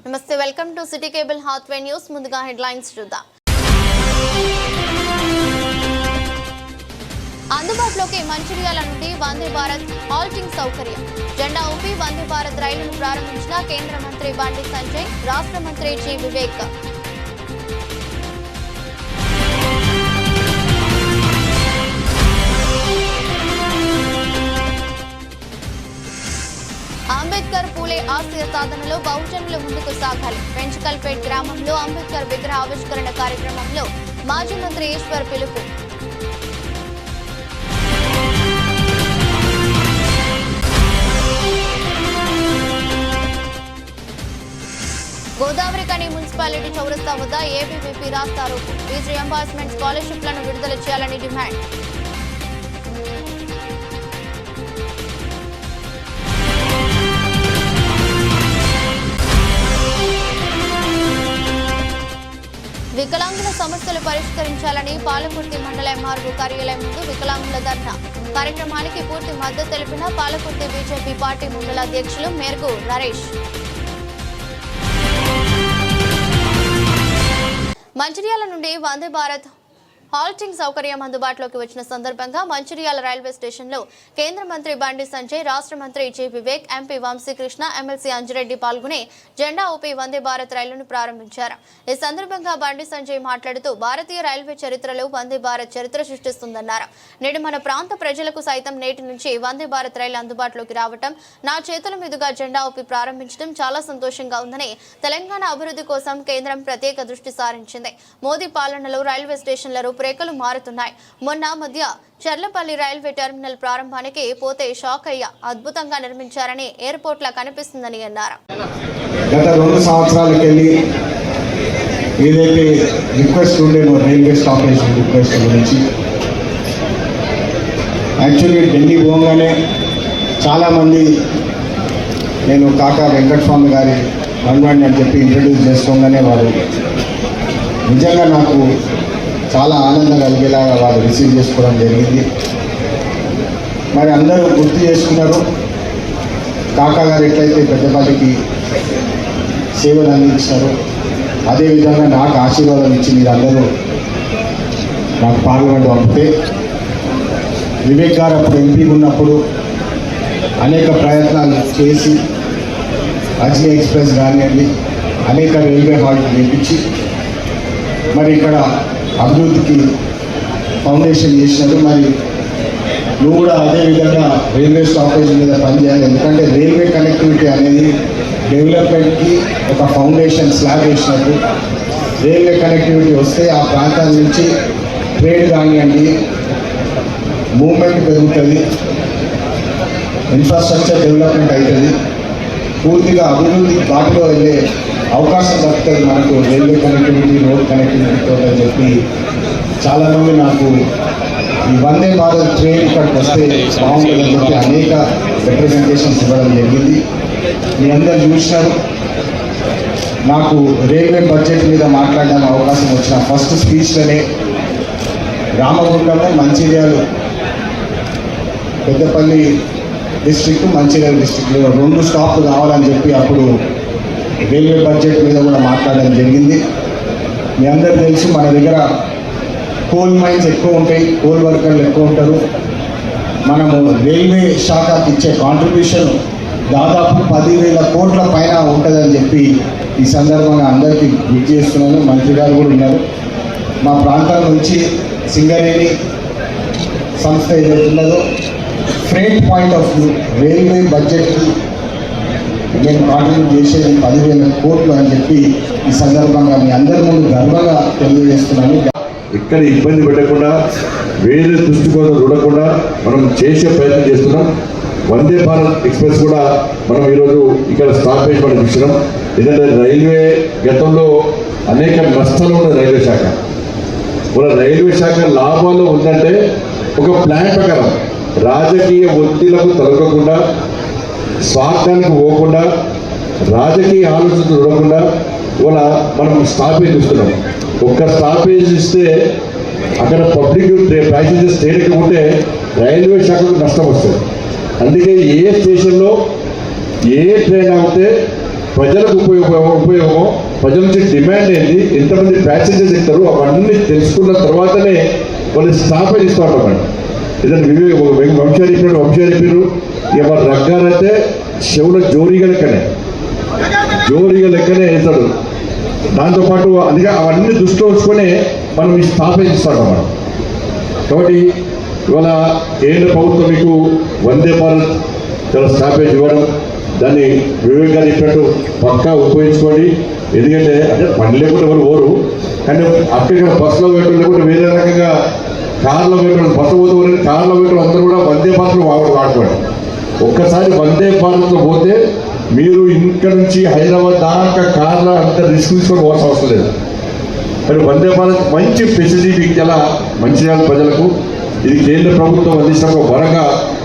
నమస్తే, welcome to city cable Hathway news. ముందుగా headlines చూద్దాం. అందుబాటులోకి మంచిర్యాల నుండి వందే భారత్ హాల్టింగ్ సౌకర్యం. జెండా ఊపి వందే భారత్ రైలును ప్రారంభించిన కేంద్ర మంత్రి బండి సంజయ్, రాష్ట్ర మంత్రి జి వివేక్. అంబేద్కర్ పూలే ఆశయ సాధనలో బహుజనులు ముందుకు సాగాలి. పెంచకల్పేట్ గ్రామంలో అంబేద్కర్ విగ్రహ ఆవిష్కరణ కార్యక్రమంలో మాజీ మంత్రి ఈశ్వర్ పిలుపు. గోదావరిఖని మున్సిపాలిటీ చౌరస్తా వద్ద ఏబీవీపీ రాస్తారోకో. ఫీజు రియంబర్స్మెంట్ స్కాలర్షిప్లను విడుదల చేయాలని డిమాండ్. వికలాంగుల సమస్యలు పరిష్కరించాలని పాలకుర్తి మండల ఎంఆర్ఓ కార్యాలయం ముందు వికలాంగుల ధర్నా కార్యక్రమానికి పూర్తి మద్దతు తెలిపిన పాలకుర్తి బీజేపీ పార్టీ మండల అధ్యక్షులు మేర్గు నరేష్. మంచిర్యాల నుండి వందే భారత్ హాల్టింగ్ సౌకర్యం అందుబాటులోకి వచ్చిన సందర్భంగా మంచిర్యాల రైల్వే స్టేషన్లో కేంద్ర మంత్రి బండి సంజయ్, రాష్ట్ర మంత్రి G Vivek, MP Vamsi Krishna, MLC Anji Reddy పాల్గొని జెండా ఊపి వందే భారత్ రైలును ప్రారంభించారు. ఈ సందర్భంగా బండి సంజయ్ మాట్లాడుతూ భారతీయ రైల్వే చరిత్రలో వందే భారత్ చరిత్ర సృష్టిస్తుందన్నారు. నేడు మన ప్రాంత ప్రజలకు సైతం నేటి నుంచి వందే భారత్ రైలు అందుబాటులోకి రావటం, నా చేతుల మీదుగా జెండా ఊపి ప్రారంభించడం చాలా సంతోషంగా ఉందని, తెలంగాణ అభివృద్ధి కోసం కేంద్రం ప్రత్యేక దృష్టి సారించింది. మోదీ పాలనలో రైల్వే స్టేషన్ల రూపురేఖలు మారుతున్నాయి. మొన్న మధ్య చర్లపల్లి రైల్వే టెర్మినల్ ప్రారంభానికి పోతే షాక్ అయ్యా. అద్భుతంగా నిర్మించారని ఎయిర్పోర్ట్ లా కనిపిస్తుందని అన్నారు. గత 2 సంవత్సరాలకెళ్ళి ఏదైతే రిక్వెస్ట్ ఉండేనో రైల్వే స్టాపేజ్ రిక్వెస్ట్ గురించి, యాక్చువల్లీ ఢిల్లీ పోగానే చాలామంది నేను కాకా వెంకటస్వామి గారి రంగాన్ని అని చెప్పి ఇంట్రడ్యూస్ చేసుకోగానే వారు నిజంగా నాకు చాలా ఆనందం కలిగేలాగా వాళ్ళు రిసీవ్ చేసుకోవడం జరిగింది. మరి అందరూ గుర్తు చేసుకున్నారు, కాకా గారు ఎట్లయితే పెద్దపల్లికి సేవలు అందించారు అదేవిధంగా నాకు ఆశీర్వాదం ఇచ్చి మీరు అందరూ నాకు పార్లమెంట్ పంపితే, వివేక్ గారు అప్పుడు ఎంపీ ఉన్నప్పుడు అనేక ప్రయత్నాలు చేసి అజ్నీ ఎక్స్ప్రెస్ కానివ్వండి అనేక రైల్వే హాల్ట్ నిర్మించి మరి ఇక్కడ అభివృద్ధికి ఫౌండేషన్ చేసినారు. మరి నువ్వు కూడా అదేవిధంగా రైల్వే స్టాపేజ్ మీద పనిచేయాలి. ఎందుకంటే రైల్వే కనెక్టివిటీ అనేది డెవలప్మెంట్కి ఒక ఫౌండేషన్ స్లాబ్ వేసినట్టు. రైల్వే కనెక్టివిటీ వస్తే ఆ ప్రాంతాల నుంచి ట్రేడ్ కానివ్వండి, మూవ్మెంట్ పెరుగుతుంది, ఇన్ఫ్రాస్ట్రక్చర్ డెవలప్మెంట్ అవుతుంది, పూర్తిగా అభివృద్ధి బాటలో వెళ్ళే అవకాశం దక్కుతుంది మనకు రైల్వే కనెక్టివిటీ, రోడ్ కనెక్టివిటీతో అని చెప్పి చాలామంది నాకు ఈ వందే భారత్ ట్రైన్ ఇక్కడికి వస్తే బాగుంటుందని చెప్పి అనేక రిప్రజెంటేషన్స్ ఇవ్వడం జరిగింది. మీ అందరూ చూసినారు. నాకు రైల్వే బడ్జెట్ మీద మాట్లాడడానికి అవకాశం వచ్చిన ఫస్ట్ స్పీచ్లోనే రామగుండము, మంచిర్యాల, పెద్దపల్లి డిస్ట్రిక్ట్, మంచిర్యాల డిస్ట్రిక్ట్లో 2 స్టాప్లు కావాలని చెప్పి అప్పుడు రైల్వే బడ్జెట్ మీద కూడా మాట్లాడడం జరిగింది. మీ అందరికీ తెలుసు మన దగ్గర కోల్ మైన్స్ ఎక్కువ ఉంటాయి, కోల్ వర్కర్లు ఎక్కువ ఉంటారు. మనము రైల్వే శాఖకి ఇచ్చే కాంట్రిబ్యూషన్ దాదాపు 10,000 కోట్ల పైన ఉంటుందని చెప్పి ఈ సందర్భంగా అందరికీ గుర్తు చేస్తున్నాను. మంత్రి గారు కూడా ఉన్నారు. మా ప్రాంతం నుంచి సింగరేణి సంస్థ ఏదైతున్నదో freight point of view railway బడ్జెట్కి నేను కాంట్రిబ్యూట్ చేసేది 10,000 కోట్లు అని చెప్పి ఈ సందర్భంగా మీ అందరి ముందు గర్వంగా తెలియజేస్తున్నాను. ఇక్కడ ఇబ్బంది పెట్టకుండా, వేరే దృష్టికోణం చూడకుండా మనం చేసే ప్రయత్నం చేస్తున్నాం. వందే భారత్ ఎక్స్ప్రెస్ కూడా మనం ఈరోజు ఇక్కడ స్టాపేజ్ మనం ఇచ్చినాం. ఎందుకంటే రైల్వే గతంలో అనేక నష్టాలు ఉన్న రైల్వే శాఖ, మన రైల్వే శాఖ లాభాలు ఉందంటే ఒక ప్లాన్ ప్రకారం రాజకీయ ఒత్తిళ్లకు తొలగకుండా, స్వార్థానికి పోకుండా, రాజకీయ ఆలోచన చూడకుండా ఇవాళ మనం స్టాపేజ్ ఇస్తున్నాం. ఒక్క స్టాపేజ్ ఇస్తే అక్కడ పబ్లిక్ ప్యాసింజర్స్ తేలిక ఉంటే రైల్వే శాఖకు నష్టం వస్తుంది. అందుకే ఏ స్టేషన్లో ఏ ట్రైన్ అవుతే ప్రజలకు ఉపయోగం ప్రజల నుంచి డిమాండ్ ఏంటి, ఎంతమంది ప్యాసింజర్స్ ఎక్కుతారు, అవన్నీ తెలుసుకున్న తర్వాతనే వాళ్ళు స్టాపేజ్ ఇస్తూ ఉంటామండి. ఏదైనా వంశాలు చెప్పారు ఇక మన రగ్గారైతే చెవుల జోరీగా లెక్కనే వేస్తాడు. దాంతోపాటు అందుకే అవన్నీ దృష్టిలో ఉంచుకొని మనం ఈ స్టాపేజ్ ఇస్తాం మనం. కాబట్టి ఇవాళ కేంద్ర ప్రభుత్వం మీకు వందే భారత్ చాలా స్టాపేజ్ ఇవ్వడం, దాన్ని వివేకంగా చెప్పినట్టు పక్కా ఉపయోగించుకోండి. ఎందుకంటే అంటే బండి లేకుండా ఎవరు పోరు, కానీ అక్కడ బస్సులో పెట్టడం లేకుండా వేరే రకంగా కార్లో పెట్టడం, బస్సు పోతే కార్లో పెట్టడం అందరూ కూడా వందే భారత్లో వాడుకోండి. ఒక్కసారి వందే భారత్లో పోతే మీరు ఇక్కడ నుంచి హైదరాబాద్ దాకా కార్లో అంత రిస్క్ తీసుకొని పోవాల్సిన అవసరం లేదు. మరి వందే భారత్ మంచి ఫెసిలిటీ చాలా మంచిర్యాల ప్రజలకు ఇది కేంద్ర ప్రభుత్వం అందించిన ఒక వరంగా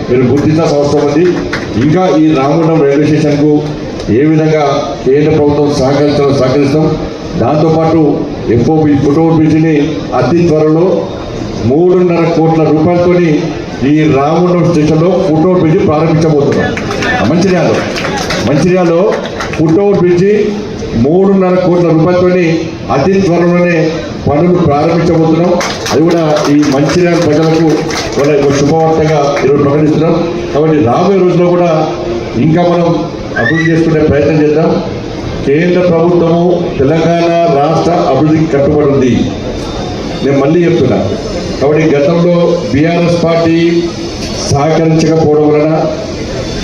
మీరు గుర్తించాల్సిన అవసరం ఉంది. ఇంకా ఈ రామగుండం రైల్వే స్టేషన్కు ఏ విధంగా కేంద్ర ప్రభుత్వం సహకరిస్తాం. దాంతోపాటు ఎఫ్ఓబి ఫుట్ఓవర్ బ్రిడ్జిని అతి త్వరలో 3.5 కోట్ల రూపాయలతో ఈ రామగుండం స్టేషన్లో ఫుట్ఓవర్ బ్రిడ్జి ప్రారంభించబోతున్నాం. మంచిర్యాలలో ఫుట్ఓవర్ బ్రిడ్జి 3.5 కోట్ల రూపాయలతో అతి త్వరలోనే పనులు ప్రారంభించబోతున్నాం. అది కూడా ఈ మంచిర్యాల ప్రజలకు వాళ్ళ శుభవార్తగా ఈరోజు ప్రకటిస్తున్నాం. కాబట్టి రాబోయే రోజుల్లో కూడా ఇంకా మనం అభివృద్ధి చేసుకునే ప్రయత్నం చేద్దాం. కేంద్ర ప్రభుత్వము తెలంగాణ రాష్ట్ర అభివృద్ధికి కట్టుబడి ఉంది. నేను మళ్ళీ చెప్తున్నా. కాబట్టి గతంలో బీఆర్ఎస్ పార్టీ సహకరించకపోవడం వలన,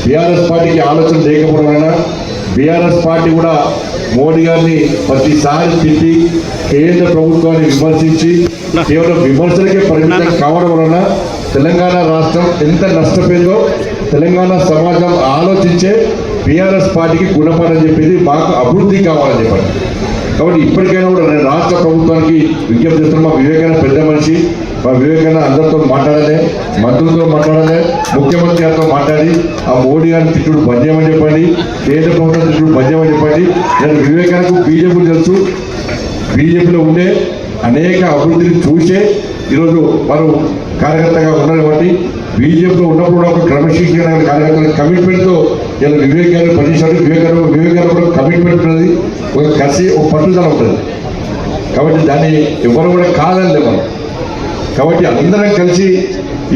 బీఆర్ఎస్ పార్టీకి ఆలోచన లేకపోవడం వలన బీఆర్ఎస్ పార్టీ కూడా మోడీ గారిని ప్రతిసారి తిట్టి కేంద్ర ప్రభుత్వాన్ని విమర్శించి కేవలం విమర్శలకే పరిమితం కావడం వలన తెలంగాణ రాష్ట్రం ఎంత నష్టపోయిందో తెలంగాణ సమాజం ఆలోచించే బీఆర్ఎస్ పార్టీకి గుణపాఠం చెప్పేది మాకు అభివృద్ధి కావాలని చెప్పండి. కాబట్టి ఇప్పటికైనా కూడా నేను రాష్ట్ర ప్రభుత్వానికి విజ్ఞప్తి చేస్తున్నా. మా వివేకానంద పెద్ద మనిషి, మా వివేకానంద అందరితో మాట్లాడాలి, మంత్రులతో మాట్లాడాలి, ముఖ్యమంత్రి గారితో మాట్లాడి ఆ మోడీ గారిని తిట్టుడు బంద్ చేయమని చెప్పండి, కేంద్ర ప్రభుత్వం తిట్టుడు బంద్ చేయమని చెప్పండి. నేను వివేకానందకు బీజేపీ తెలుసు, బీజేపీలో ఉండే అనేక అభివృద్ధిని చూసే ఈరోజు వారు కార్యకర్తగా ఉన్నారు. కాబట్టి బీజేపీలో ఉన్నప్పుడు కూడా ఒక క్రమశిక్షణ కార్యకర్తల కమిట్మెంట్తో ఇలా వివేకాన్ని పనిచేశాడు. వివేకాన్ని కూడా కమిట్మెంట్ ఉన్నది, ఒక కసి, ఒక పట్టుదల ఉంటుంది. కాబట్టి దాన్ని ఎవరు కూడా కాదని మనం. కాబట్టి అందరం కలిసి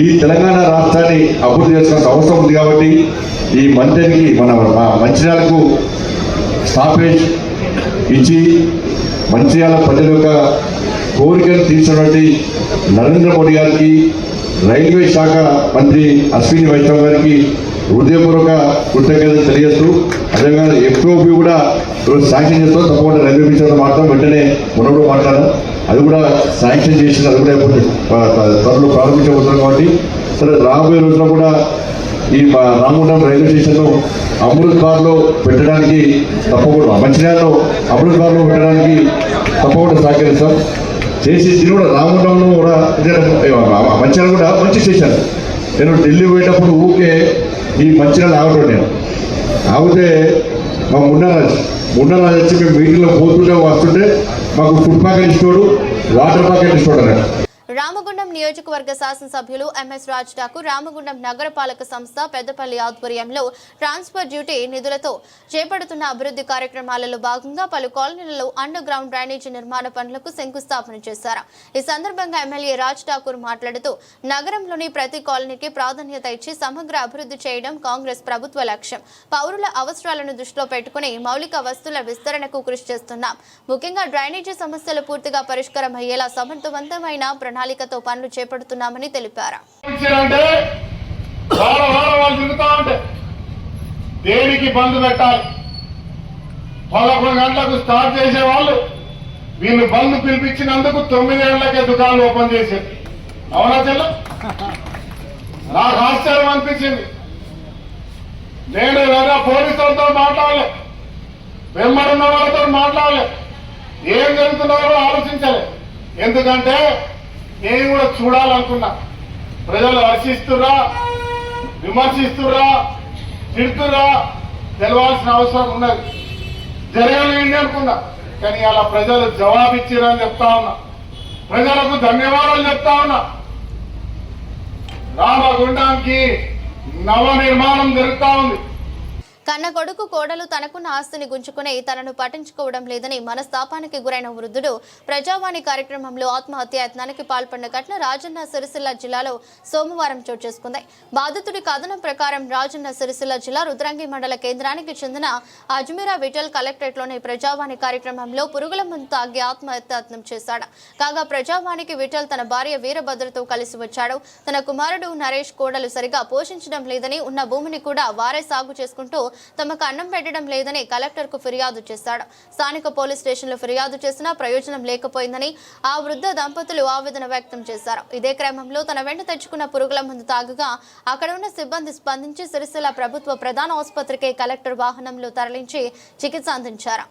ఈ తెలంగాణ రాష్ట్రాన్ని అభివృద్ధి చేసుకోవాల్సిన అవసరం ఉంది. కాబట్టి ఈ మంత్రికి మన మంచిర్యాలకు స్టాపేజ్ ఇచ్చి మంచిర్యాల ప్రజల యొక్క కోరికలు తీర్చినటువంటి నరేంద్ర మోడీ గారికి, రైల్వే శాఖ మంత్రి అశ్విని వైష్ణవ్ గారికి హృదయపూర్వక కృతజ్ఞతలు తెలియజేస్తూ, అదేవిధంగా ఎఫ్ఓబి కూడా ఈరోజు శాంక్షన్ చేస్తూ తప్పకుండా రైల్వే మినిస్టర్తో మాట్లాడడం వెంటనే మనప్పుడు మాట్లాడాం. అది కూడా శాంక్షన్ చేసి అది కూడా త్వరలో ప్రారంభించబోతున్నాం. కాబట్టి సరే రాబోయే రోజుల్లో కూడా ఈ రామగుండం రైల్వే స్టేషన్ను అమృత్ బార్లో పెట్టడానికి తప్పకుండా, మంచిర్యాలలో అమృత్ బార్లో పెట్టడానికి తప్పకుండా సహకరిస్తాం. చేసి ఇది కూడా రామగుండంలో కూడా మంచిర్యాల కూడా మంచి స్టేషన్. నేను ఢిల్లీ పోయేటప్పుడు ఊరికే ఈ మంచిర్యాల ఆగటం, నేను ఆగితే మా ముండరాజు వచ్చి మేము మీటింగ్లో పోతుంటే వస్తుంటే మాకు ఫుడ్ ప్యాకెట్ ఇస్తాడు, వాటర్ ప్యాకెట్ ఇస్తాడు అన్నట్టు. రామగుండం నియోజకవర్గ శాసనసభ్యులు ఎంఎస్ రాజ్ ఠాకూర్ రామగుండం నగరపాలక సంస్థ పెద్దపల్లి ఆధ్వర్యంలో ట్రాన్స్ఫర్ డ్యూటీ నిధులతో చేపడుతున్న అభివృద్ధి కార్యక్రమాలలో భాగంగా పలు కాలనీలలో అండర్ గ్రౌండ్ డ్రైనేజీ నిర్మాణ పనులకు శంకుస్థాపన చేశారు. ఈ సందర్భంగా ఎమ్మెల్యే రాజ్ ఠాకూర్ మాట్లాడుతూ నగరంలోని ప్రతి కాలనీకి ప్రాధాన్యత ఇచ్చి సమగ్ర అభివృద్ధి చేయడం కాంగ్రెస్ ప్రభుత్వ లక్ష్యం. పౌరుల అవసరాలను దృష్టిలో పెట్టుకుని మౌలిక వస్తువుల విస్తరణకు కృషి చేస్తున్నాం. ముఖ్యంగా డ్రైనేజీ సమస్యలు పూర్తిగా పరిష్కారం అయ్యేలా సమర్థవంతమైన ప్రణాళికతో పనులు చేపడుతున్నామని తెలిపారు. దేనికి బంద్ పెట్టాలి? 11 గంటలకు స్టార్ట్ చేసే వాళ్ళు వీళ్ళు బంద్ పిలిపించినందుకు 9 గంటలకే దుకాణాలు ఓపెన్ చేశారు. అవునా చెల్ల? నాకు ఆశ్చర్యం అనిపించింది. నేను ఏదైనా పోలీసులతో మాట్లాడలే, వెంబడున్న వాళ్ళతో మాట్లాడలే, ఏం జరుగుతుందో కూడా ఆలోచించలే. ఎందుకంటే నేను కూడా చూడాలనుకున్నా. ప్రజలు హర్షిస్తుర్రా, విమర్శిస్తుర్రా, తిడుతుర్రా తెలవాల్సిన అవసరం ఉన్నది. జరగలేండి అనుకున్నా, కానీ అలా ప్రజలు జవాబిచ్చిరని చెప్తా ఉన్నా. ప్రజలకు ధన్యవాదాలు చెప్తా ఉన్నా. రామగుండానికి నవ నిర్మాణం జరుగుతా ఉంది. కన్న కొడుకు కోడలు తనకున్న ఆస్తిని గుంజుకుని తనను పట్టించుకోవడం లేదని మనస్తాపానికి గురైన వృద్ధుడు ప్రజావాణి కార్యక్రమంలో ఆత్మహత్య యత్నానికి పాల్పడిన ఘటన రాజన్న సిరిసిల్ల జిల్లాలో సోమవారం చోటు చేసుకుంది. బాధితుడి కథనం ప్రకారం రాజన్న సిరిసిల్ల జిల్లా రుద్రంగి మండల కేంద్రానికి చెందిన అజ్మీరా విఠల్ కలెక్టరేట్లోని ప్రజావాణి కార్యక్రమంలో పురుగుల మందు తాగి ఆత్మహత్యాయత్నం చేశాడు. కాగా ప్రజావాణికి విఠల్ తన భార్య వీరభద్రతో కలిసి వచ్చాడు. తన కుమారుడు నరేష్ కోడలు సరిగా పోషించడం లేదని, ఉన్న భూమిని కూడా వారే సాగు చేసుకుంటూ తమకు అన్నం పెట్టడం లేదని కలెక్టర్కు ఫిర్యాదు చేశాడు. స్థానిక పోలీస్ స్టేషన్లో ఫిర్యాదు చేసినా ప్రయోజనం లేకపోయిందని ఆ వృద్ధ దంపతులు ఆవేదన వ్యక్తం చేశారు. ఇదే క్రమంలో తన వెంట తెచ్చుకున్న పురుగుల మందు తాగగా అక్కడ ఉన్న సిబ్బంది స్పందించి సిరిసిల్ల ప్రభుత్వ ప్రధాన ఆసుపత్రికి కలెక్టర్ వాహనంలో తరలించి చికిత్స అందించారు.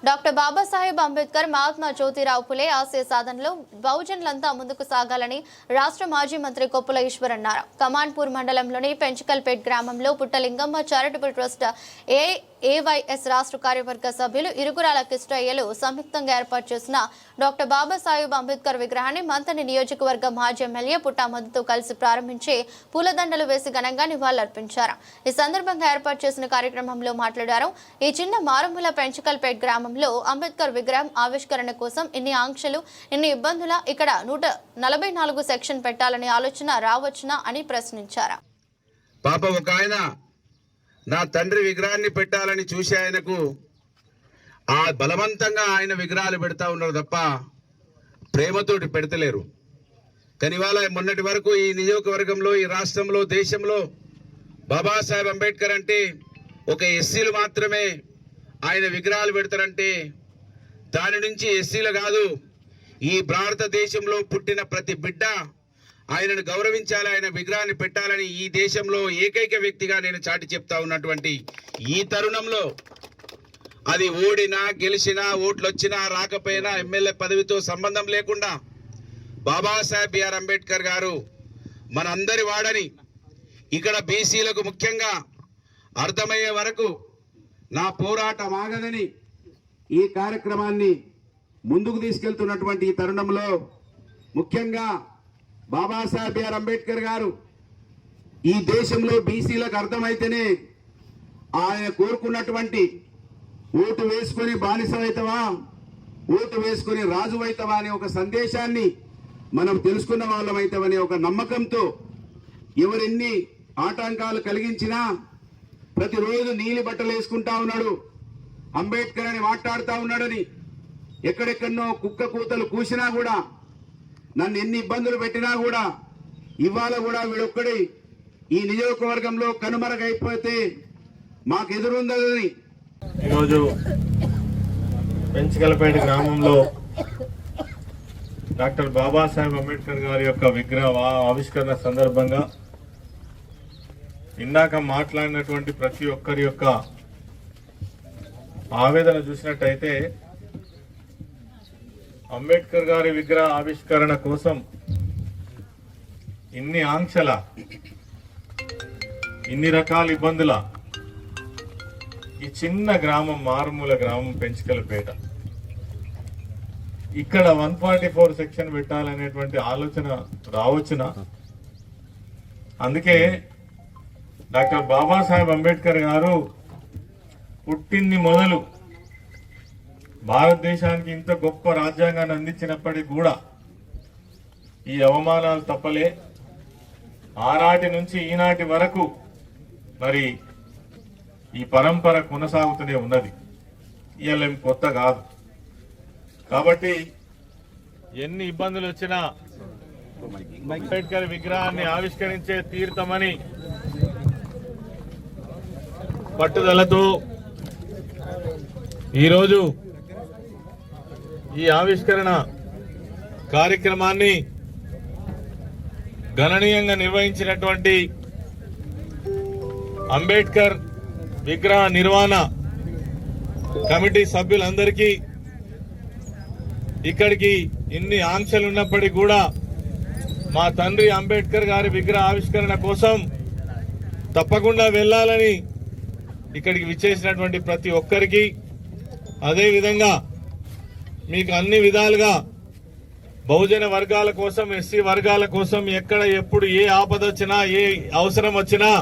డాక్టర్ బాబాసాహెబ్ అంబేద్కర్, మహాత్మా జ్యోతిరావు ఫులే ఆశయ సాధనలో బహుజనులంతా ముందుకు సాగాలని రాష్ట్ర మాజీ మంత్రి కొప్పుల ఈశ్వర్ అన్నారు. కమాన్పూర్ మండలంలోని పెంచకల్పేట్ గ్రామంలో పుట్టలింగమ్మ చారిటబుల్ ట్రస్ట్ ఏవైఎస్ రాష్ట్ర కార్యవర్గ సభ్యులు ఇరుగురాల కిష్టయ్యలు సంయుక్తంగా ఏర్పాటు చేసిన డాక్టర్ బాబాసాహెబ్ అంబేద్కర్ విగ్రహాన్ని మంతని నియోజకవర్గ మాజీ ఎమ్మెల్యే పుట్టా మధుతో కలిసి ప్రారంభించి పూలదండలు వేసి ఘనంగా నివాళులర్పించారు. ఈ సందర్భంగా ఏర్పాటు చేసిన కార్యక్రమంలో మాట్లాడారు. ఈ చిన్న మారుమూల పెంచకల్పేట్ గ్రామంలో అంబేద్కర్ విగ్రహం ఆవిష్కరణ కోసం ఇన్ని ఆంక్షలు, ఇన్ని ఇబ్బందుల, ఇక్కడ 144 సెక్షన్ పెట్టాలని ఆలోచన రావచ్చునా అని ప్రశ్నించారు. పాప ఒక ఆయన నా తండ్రి విగ్రహాన్ని పెట్టాలని చూసి ఆయనకు ఆ బలవంతంగా ఆయన విగ్రహాలు పెడతా ఉన్నారు తప్ప ప్రేమతోటి పెడతలేరు. కానీ ఇవాళ మొన్నటి వరకు ఈ నియోజకవర్గంలో, ఈ రాష్ట్రంలో, దేశంలో బాబాసాహెబ్ అంబేద్కర్ అంటే ఒక ఎస్సీలు మాత్రమే ఆయన విగ్రహాలు పెడతారంటే దాని నుంచి ఎస్సీలు కాదు, ఈ భారతదేశంలో పుట్టిన ప్రతి బిడ్డ ఆయనను గౌరవించాలి, ఆయన విగ్రహాన్ని పెట్టాలని ఈ దేశంలో ఏకైక వ్యక్తిగా నేను చాటి చెప్తా ఉన్నటువంటి ఈ తరుణంలో అది ఓడినా గెలిచినా, ఓట్లు వచ్చినా రాకపోయినా, ఎమ్మెల్యే పదవితో సంబంధం లేకుండా బాబాసాహెబ్ బిఆర్ అంబేద్కర్ గారు మనందరి వాడని, ఇక్కడ బీసీలకు ముఖ్యంగా అర్థమయ్యే వరకు నా పోరాటం ఆగదని ఈ కార్యక్రమాన్ని ముందుకు తీసుకెళ్తున్నటువంటి ఈ తరుణంలో ముఖ్యంగా బాబాసాహెబ్ బిఆర్ అంబేద్కర్ గారు ఈ దేశంలో బీసీలకు అర్థమైతేనే ఆయన కోరుకున్నటువంటి ఓటు వేసుకొని బానిసమైతవా, ఓటు వేసుకొని రాజువైతవా అనే ఒక సందేశాన్ని మనం తెలుసుకున్న వాళ్ళమైతామనే ఒక నమ్మకంతో ఎవరెన్ని ఆటంకాలు కలిగించినా ప్రతిరోజు నీలి బట్టలు వేసుకుంటా ఉన్నాడు, అంబేద్కర్ అని మాట్లాడుతూ ఉన్నాడని, ఎక్కడెక్కడనో కుక్క కూతలు కూసినా కూడా, నన్ను ఎన్ని ఇబ్బందులు పెట్టినా కూడా ఇవాళ కూడా వీడొక్కడి ఈ నియోజకవర్గంలో కనుమరుగైపోతే మాకు ఎదురుందని ఈరోజు పెంచకలపేట గ్రామంలో డాక్టర్ బాబాసాహెబ్ అంబేద్కర్ గారి యొక్క విగ్రహ ఆవిష్కరణ సందర్భంగా ఇందాక మాట్లాడినటువంటి ప్రతి ఒక్కరి యొక్క ఆవేదన చూసినట్టయితే అంబేద్కర్ గారి విగ్రహ ఆవిష్కరణ కోసం ఇన్ని ఆంక్షల, ఇన్ని రకాల ఇబ్బందుల ఈ చిన్న గ్రామం, మారుమూల గ్రామం పెంచికలపేట, ఇక్కడ 144 సెక్షన్ పెట్టాలనేటువంటి ఆలోచన రావచ్చునా? అందుకే డాక్టర్ బాబాసాహెబ్ అంబేద్కర్ గారు పుట్టింది మొదలు భారతదేశానికి ఇంత గొప్ప రాజ్యాంగాన్ని అందించినప్పటికీ కూడా ఈ అవమానాలు తప్పలే. ఆనాటి నుంచి ఈనాటి వరకు మరి ఈ పరంపర కొనసాగుతూనే ఉన్నది. ఇవాళ ఏం కొత్త కాదు. కాబట్టి ఎన్ని ఇబ్బందులు వచ్చినా అంబేద్కర్ విగ్రహాన్ని ఆవిష్కరించే తీర్థమని పట్టుదలతో ఈరోజు ఈ ఆవిష్కరణ కార్యక్రమాన్ని గణనీయంగా నిర్వహించినటువంటి అంబేద్కర్ విగ్రహ నిర్వహణ కమిటీ సభ్యులందరికీ, ఇక్కడికి ఇన్ని ఆంక్షలు ఉన్నప్పటికీ కూడా మా తండ్రి అంబేద్కర్ గారి విగ్రహ ఆవిష్కరణ కోసం తప్పకుండా వెళ్లాలని ఇక్కడికి విచ్చేసినటువంటి ప్రతి ఒక్కరికి, అదేవిధంగా మీకు అన్ని విధాలుగా బహుజన వర్గాల కోసం, ఎస్సీ వర్గాల కోసం ఎక్కడ ఎప్పుడు ఏ ఆపద వచ్చినా, ఏ అవసరం వచ్చినా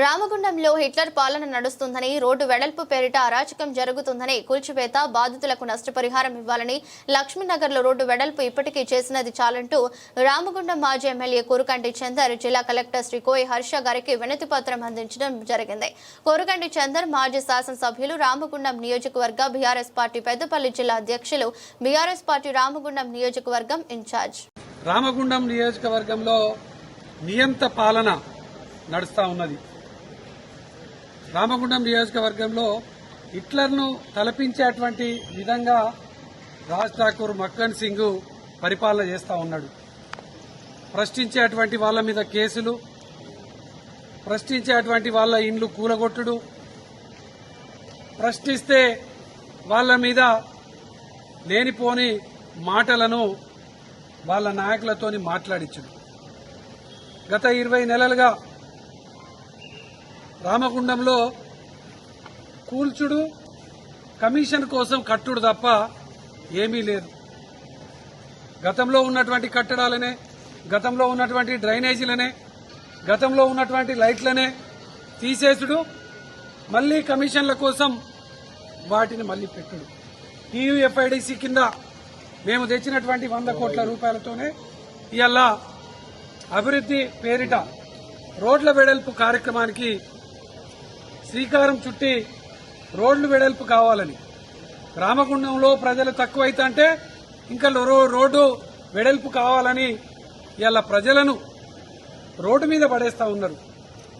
రామగుండంలో హిట్లర్ పాలన నడుస్తుందని, రోడ్డు వెడల్పు పేరిట అరాచకం జరుగుతుందని, కూల్చివేత బాధితులకు నష్టపరిహారం ఇవ్వాలని, లక్ష్మీనగర్లో రోడ్డు వెడల్పు ఇప్పటికీ చేసినది చాలంటూ రామగుండం మాజీ ఎమ్మెల్యే కోరుకంటి చందర్ జిల్లా కలెక్టర్ శ్రీ కోయి హర్ష గారికి వినతి పత్రం అందించడం జరిగింది. కోరుకంటి చందర్ మాజీ శాసనసభ్యులు, రామగుండం నియోజకవర్గ బీఆర్ఎస్ పార్టీ పెద్దపల్లి జిల్లా అధ్యక్షులు, బీఆర్ఎస్ పార్టీ రామగుండం నియోజకవర్గం ఇన్ఛార్జ్. రామగుండం నియోజకవర్గంలో నియంత పాలన నడుస్తా ఉన్నది. రామగుండం నియోజకవర్గంలో హిట్లర్ను తలపించేటువంటి విధంగా రాజ్ ఠాకూర్ మక్కన్ సింగ్ పరిపాలన చేస్తా ఉన్నాడు. ప్రశ్నించేటువంటి వాళ్ళ మీద కేసులు, ప్రశ్నించేటువంటి వాళ్ళ ఇండ్లు కూలగొట్టుడు, ప్రశ్నిస్తే వాళ్ళ మీద లేనిపోని మాటలను వాళ్ళ నాయకులతోని మాట్లాడించుడు. గత 20 నెలలుగా రామగుండంలో కూల్చుడు, కమిషన్ కోసం కట్టుడు తప్ప ఏమీ లేదు. గతంలో ఉన్నటువంటి కట్టడాలనే, గతంలో ఉన్నటువంటి డ్రైనేజీలనే, గతంలో ఉన్నటువంటి లైట్లనే తీసేసుడు, మళ్లీ కమిషన్ల కోసం వాటిని మళ్లీ పెట్టుడు. టీయూఎఫ్ఐడిసి కింద మేము తెచ్చినటువంటి 100 కోట్ల రూపాయలతోనే ఇవాళ అభివృద్ధి పేరిట రోడ్ల వెడల్పు కార్యక్రమానికి శ్రీకారం చుట్టి రోడ్లు వెడల్పు కావాలని, రామగుండంలో ప్రజలు తక్కువైతే ఇంకా రోడ్డు వెడల్పు కావాలని ఇలా ప్రజలను రోడ్డు మీద పడేస్తా ఉన్నారు.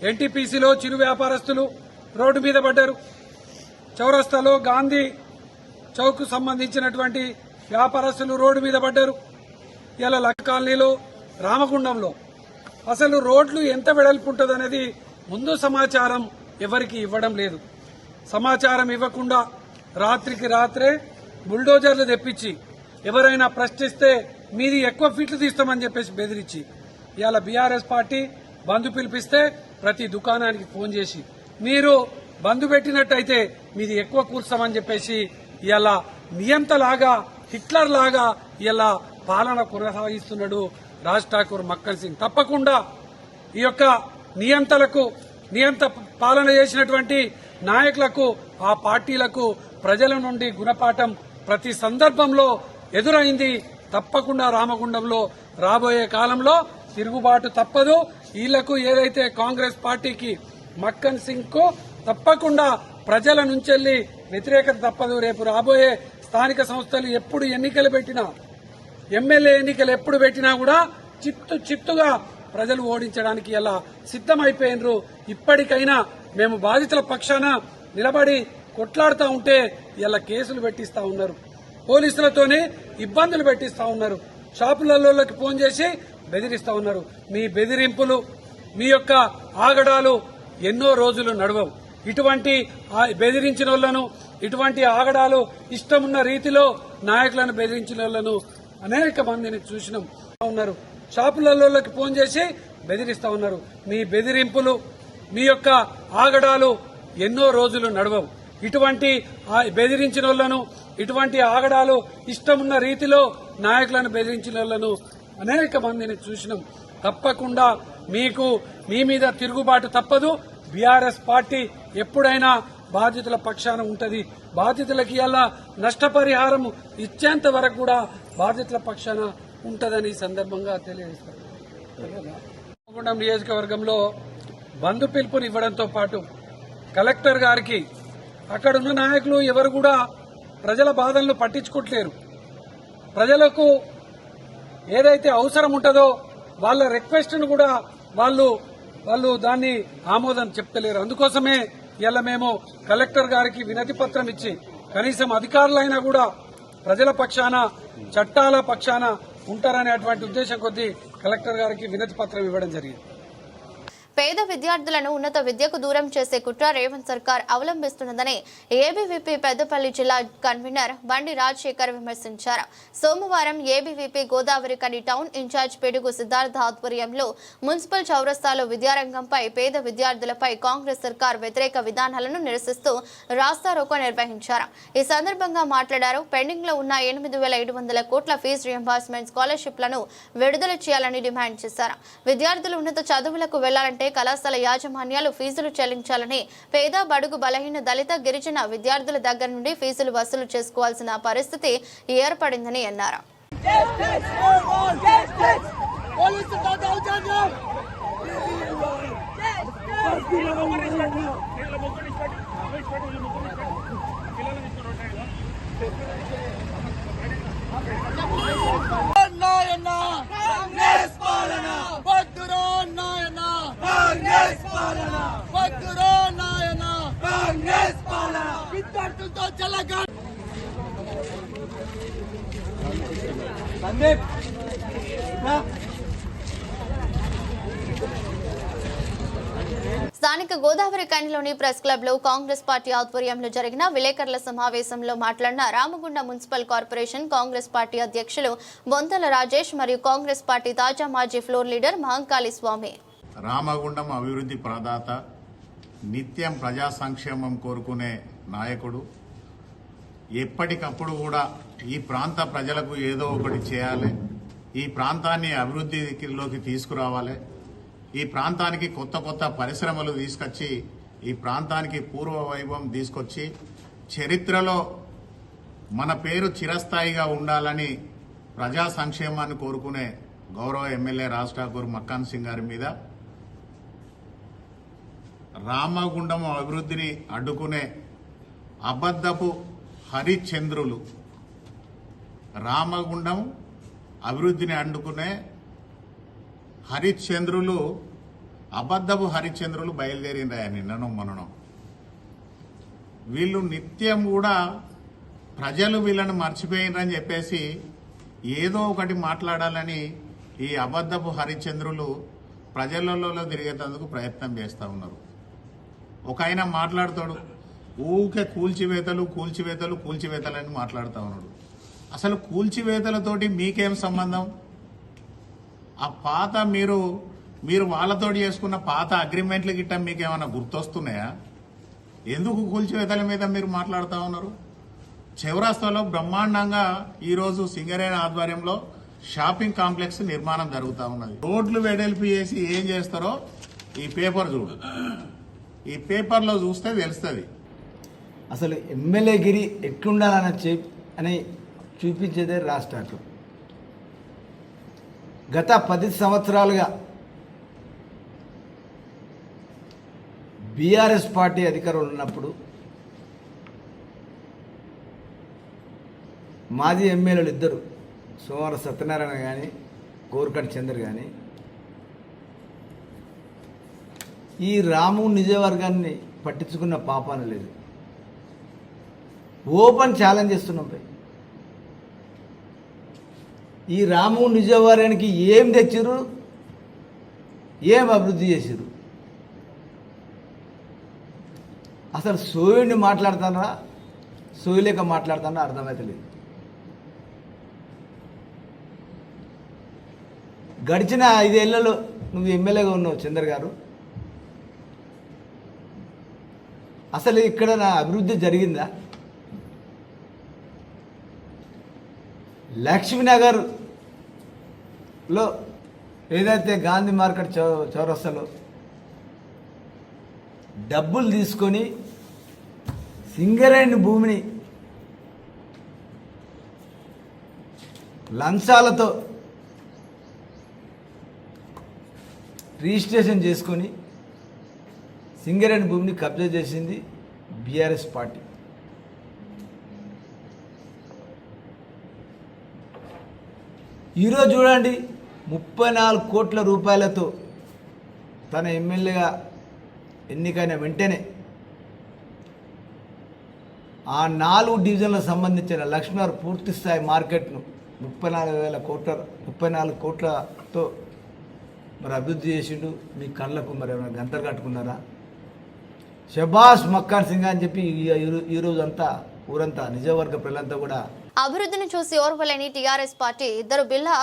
ఎన్టీపీసీలో చిరు వ్యాపారస్తులు రోడ్డు మీద పడ్డారు. చౌరస్తాలో గాంధీ చౌక్ సంబంధించినటువంటి వ్యాపారస్తులు రోడ్డు మీద పడ్డారు. ఇలా లక్క కాలనీలో, రామగుండంలో అసలు రోడ్లు ఎంత వెడల్పు ఉంటుందనేది ముందు సమాచారం ఎవరికి ఇవ్వడం లేదు. సమాచారం ఇవ్వకుండా రాత్రికి రాత్రే బుల్డోజర్లు తెప్పించి ఎవరైనా ప్రశ్నిస్తే మీది ఎక్కువ ఫీట్లు తీస్తామని చెప్పేసి బెదిరించి ఇవాళ బీఆర్ఎస్ పార్టీ బంద్ పిలిపిస్తే ప్రతి దుకాణానికి ఫోన్ చేసి మీరు బంద్ పెట్టినట్టయితే మీది ఎక్కువ కూర్చామని చెప్పేసి ఇవాళ నియంతలాగా, హిట్లర్ లాగా ఇలా పాలన కొనసాగిస్తున్నాడు రాజ్ ఠాకూర్ మక్కన్ సింగ్. తప్పకుండా ఈ యొక్క నియంత పాలన చేసినటువంటి నాయకులకు, ఆ పార్టీలకు ప్రజల నుండి గుణపాఠం ప్రతి సందర్భంలో ఎదురైంది. తప్పకుండా రామగుండంలో రాబోయే కాలంలో తిరుగుబాటు తప్పదు. వీళ్లకు ఏదైతే కాంగ్రెస్ పార్టీకి, మక్కన్ సింగ్ కు తప్పకుండా ప్రజల నుంచెల్లి వ్యతిరేకత తప్పదు. రేపు రాబోయే స్థానిక సంస్థలు ఎప్పుడు ఎన్నికలు పెట్టినా, ఎమ్మెల్యే ఎన్నికలు ఎప్పుడు పెట్టినా కూడా చిత్తుగా ప్రజలు ఓడించడానికి ఇలా సిద్దమైపోయినరు. ఇప్పటికైనా మేము బాధితుల పక్షాన నిలబడి కొట్లాడుతూ ఉంటే ఇలా కేసులు పెట్టిస్తా ఉన్నారు, పోలీసులతోనే ఇబ్బందులు పెట్టిస్తా ఉన్నారు, షాపులలోకి ఫోన్ చేసి బెదిరిస్తా ఉన్నారు. మీ బెదిరింపులు, మీ యొక్క ఆగడాలు ఎన్నో రోజులు నడవవు. ఇటువంటి బెదిరించిన వాళ్లను, ఇటువంటి ఆగడాలు ఇష్టమున్న రీతిలో నాయకులను బెదిరించిన వాళ్ళను అనేక మందిని చూసినాం. ఉన్నారు షాపులలోకి ఫోన్ చేసి బెదిరిస్తా ఉన్నారు. మీ బెదిరింపులు, మీ యొక్క ఆగడాలు ఎన్నో రోజులు నడవవు. ఇటువంటి బెదిరించిన వాళ్ళను, ఇటువంటి ఆగడాలు ఇష్టమున్న రీతిలో నాయకులను బెదిరించిన వాళ్ళను అనేక మందిని చూసినాం. తప్పకుండా మీకు మీ మీద తిరుగుబాటు తప్పదు. బీఆర్ఎస్ పార్టీ ఎప్పుడైనా బాధితుల పక్షాన ఉంటది. బాధితులకి ఇలా నష్టపరిహారం ఇచ్చేంత వరకు కూడా బాధితుల పక్షాన ఉంటదని ఈ సందర్భంగా తెలియజేస్తారు. రామగుండం నియోజకవర్గంలో బంధు పిలుపుని ఇవ్వడంతో పాటు కలెక్టర్ గారికి అక్కడున్న నాయకులు ఎవరు కూడా ప్రజల బాధలను పట్టించుకోవట్లేరు. ప్రజలకు ఏదైతే అవసరం ఉంటుందో వాళ్ళ రిక్వెస్ట్ ను కూడా వాళ్ళు దాన్ని ఆమోదం చెప్తలేరు. అందుకోసమే ఇలా మేము కలెక్టర్ గారికి వినతి పత్రం ఇచ్చి కనీసం అధికారులైనా కూడా ప్రజల పక్షాన, చట్టాల పక్షాన ఉంటారనేటువంటి ఉద్దేశం కొద్దీ కలెక్టర్ గారికి వినతి పత్రం ఇవ్వడం జరిగింది. పేద విద్యార్థులను ఉన్నత విద్యకు దూరం చేసే కుట్ర రేవంత్ సర్కార్ అవలంబిస్తున్నదని ఏబీవీపీ పెద్దపల్లి జిల్లా కన్వీనర్ బండి రాజశేఖర్ విమర్శించారు. సోమవారం ఏబీవీపీ గోదావరి కని టౌన్ ఇన్ఛార్జ్ పిడుగు సిద్ధార్థ ఆధ్వర్యంలో మున్సిపల్ చౌరస్తాలో విద్యారంగంపై, పేద విద్యార్థులపై కాంగ్రెస్ సర్కార్ వ్యతిరేక విధానాలను నిరసిస్తూ రాస్తారోకో నిర్వహించారు. ఈ సందర్భంగా మాట్లాడారు. పెండింగ్ లో ఉన్న 8,700 కోట్ల ఫీజు రియంబర్స్మెంట్ స్కాలర్షిప్లను విడుదల చేయాలని డిమాండ్ చేశారు. విద్యార్థులు ఉన్నత చదువులకు వెళ్లాలంటే కళాశాల యాజమాన్యాలు ఫీజులు చెల్లించాలని, పేద, బడుగు, బలహీన, దళిత, గిరిజన విద్యార్థుల దగ్గర నుండి ఫీజులు వసూలు చేసుకోవాల్సిన పరిస్థితి ఏర్పడిందని అన్నారు. స్థానిక గోదావరి కనిలోని ప్రెస్ క్లబ్ లో కాంగ్రెస్ పార్టీ ఆధ్వర్యంలో జరిగిన విలేకరుల సమావేశంలో మాట్లాడిన Ramagundam municipal corporation Congress party అధ్యక్షులు బొంతల రాజేష్ మరియు కాంగ్రెస్ పార్టీ తాజా మాజీ ఫ్లోర్ లీడర్ మహంకాళి స్వామి. రామగుండం అభివృద్ధి ప్రదాత, నిత్యం ప్రజా సంక్షేమం కోరుకునే నాయకుడు. ఎప్పటికప్పుడు కూడా ఈ ప్రాంత ప్రజలకు ఏదో ఒకటి చేయాలి, ఈ ప్రాంతాన్ని అభివృద్ధిలోకి తీసుకురావాలి, ఈ ప్రాంతానికి కొత్త కొత్త పరిశ్రమలు తీసుకొచ్చి ఈ ప్రాంతానికి పూర్వ వైభవం తీసుకొచ్చి చరిత్రలో మన పేరు చిరస్థాయిగా ఉండాలని ప్రజా సంక్షేమాన్ని కోరుకునే గౌరవ ఎమ్మెల్యే రాజ్ ఠాకూర్ మక్కాన్ సింగ్ గారి మీద రామగుండం అభివృద్ధిని అడ్డుకునే అబద్ధపు హరిచంద్రులు, రామగుండం అభివృద్ధిని అడ్డుకునే హరిచంద్రులు, అబద్ధపు హరిచంద్రులు బయలుదేరిందా నిన్ననో మొన్ననో. వీళ్ళు నిత్యం కూడా ప్రజలు వీళ్ళని మర్చిపోయినని చెప్పేసి ఏదో ఒకటి మాట్లాడాలని ఈ అబద్ధపు హరిచంద్రులు ప్రజలలో తిరిగేందుకు ప్రయత్నం చేస్తూ ఉన్నారు. ఒక ఆయన మాట్లాడతాడు, ఊకే కూల్చివేతలు కూల్చివేతలు కూల్చివేతలని మాట్లాడుతూ ఉన్నాడు. అసలు కూల్చివేతలతోటి మీకేం సంబంధం? ఆ పాత మీరు వాళ్ళతో చేసుకున్న పాత అగ్రిమెంట్లు గిట్ట మీకేమైనా గుర్తొస్తున్నాయా? ఎందుకు కూల్చివేతల మీద మీరు మాట్లాడుతూ ఉన్నారు? చౌరస్తాలో బ్రహ్మాండంగా ఈరోజు సింగరేణి ఆధ్వర్యంలో షాపింగ్ కాంప్లెక్స్ నిర్మాణం జరుగుతూ ఉన్నది. రోడ్లు వెడల్పి చేసి ఏం చేస్తారో ఈ పేపర్ చూడు, ఈ పేపర్లో చూస్తే తెలుస్తుంది. అసలు ఎమ్మెల్యే గిరి ఎట్లుండాలని చూపించేదే రాష్ట్రాలు. గత 10 సంవత్సరాలుగా బీఆర్ఎస్ పార్టీ అధికారంలో ఉన్నప్పుడు మాజీ ఎమ్మెల్యేలు ఇద్దరు, సోమవారం సత్యనారాయణ కానీ కోరుకంటి చంద్ర కానీ ఈ రాము నిజవర్గాన్ని పట్టించుకున్న పాపాన లేదు. ఓపెన్ ఛాలెంజ్ చేస్తున్నాం. ఈ రాము నిజవర్గానికి ఏం తెచ్చిర్రు, ఏం అభివృద్ధి చేసిర్రు? అసలు సోయుడిని మాట్లాడుతారా సోయలేక మాట్లాడుతున్నా అర్థమవుతలేదు. గడిచిన 5 ఏళ్లలో నువ్వు ఎమ్మెల్యేగా ఉన్నావు చంద్ర గారు. అసలు ఇక్కడ నా అభివృద్ధి జరిగిందా? లక్ష్మీనగర్లో ఏదైతే గాంధీ మార్కెట్ చౌరస్తాలో డబ్బులు తీసుకొని సింగరేణి భూమిని లంచాలతో రిజిస్ట్రేషన్ చేసుకొని సింగరేణి భూమిని కబ్జా చేసింది బీఆర్ఎస్ పార్టీ. ఈరోజు చూడండి 34 కోట్ల రూపాయలతో తన ఎమ్మెల్యేగా ఎన్నికైన వెంటనే ఆ 4 డివిజన్లకు సంబంధించిన లక్ష్మీనగర్ పూర్తి స్థాయి మార్కెట్ను 34 కోట్లతో మరి అభివృద్ధి చేసిండు. మీ కళ్ళకు మరి ఏమైనా గంతలు కట్టుకున్నారా? షబాష్ మక్కాన్ సింగ్ అని చెప్పి ఈరోజు అంతా ఊరంతా నిజవర్గ ప్రజలంతా కూడా అభివృద్ధిని చూసి ఓర్వలేని టీఆర్ఎస్ పార్టీ 2 బిల్లా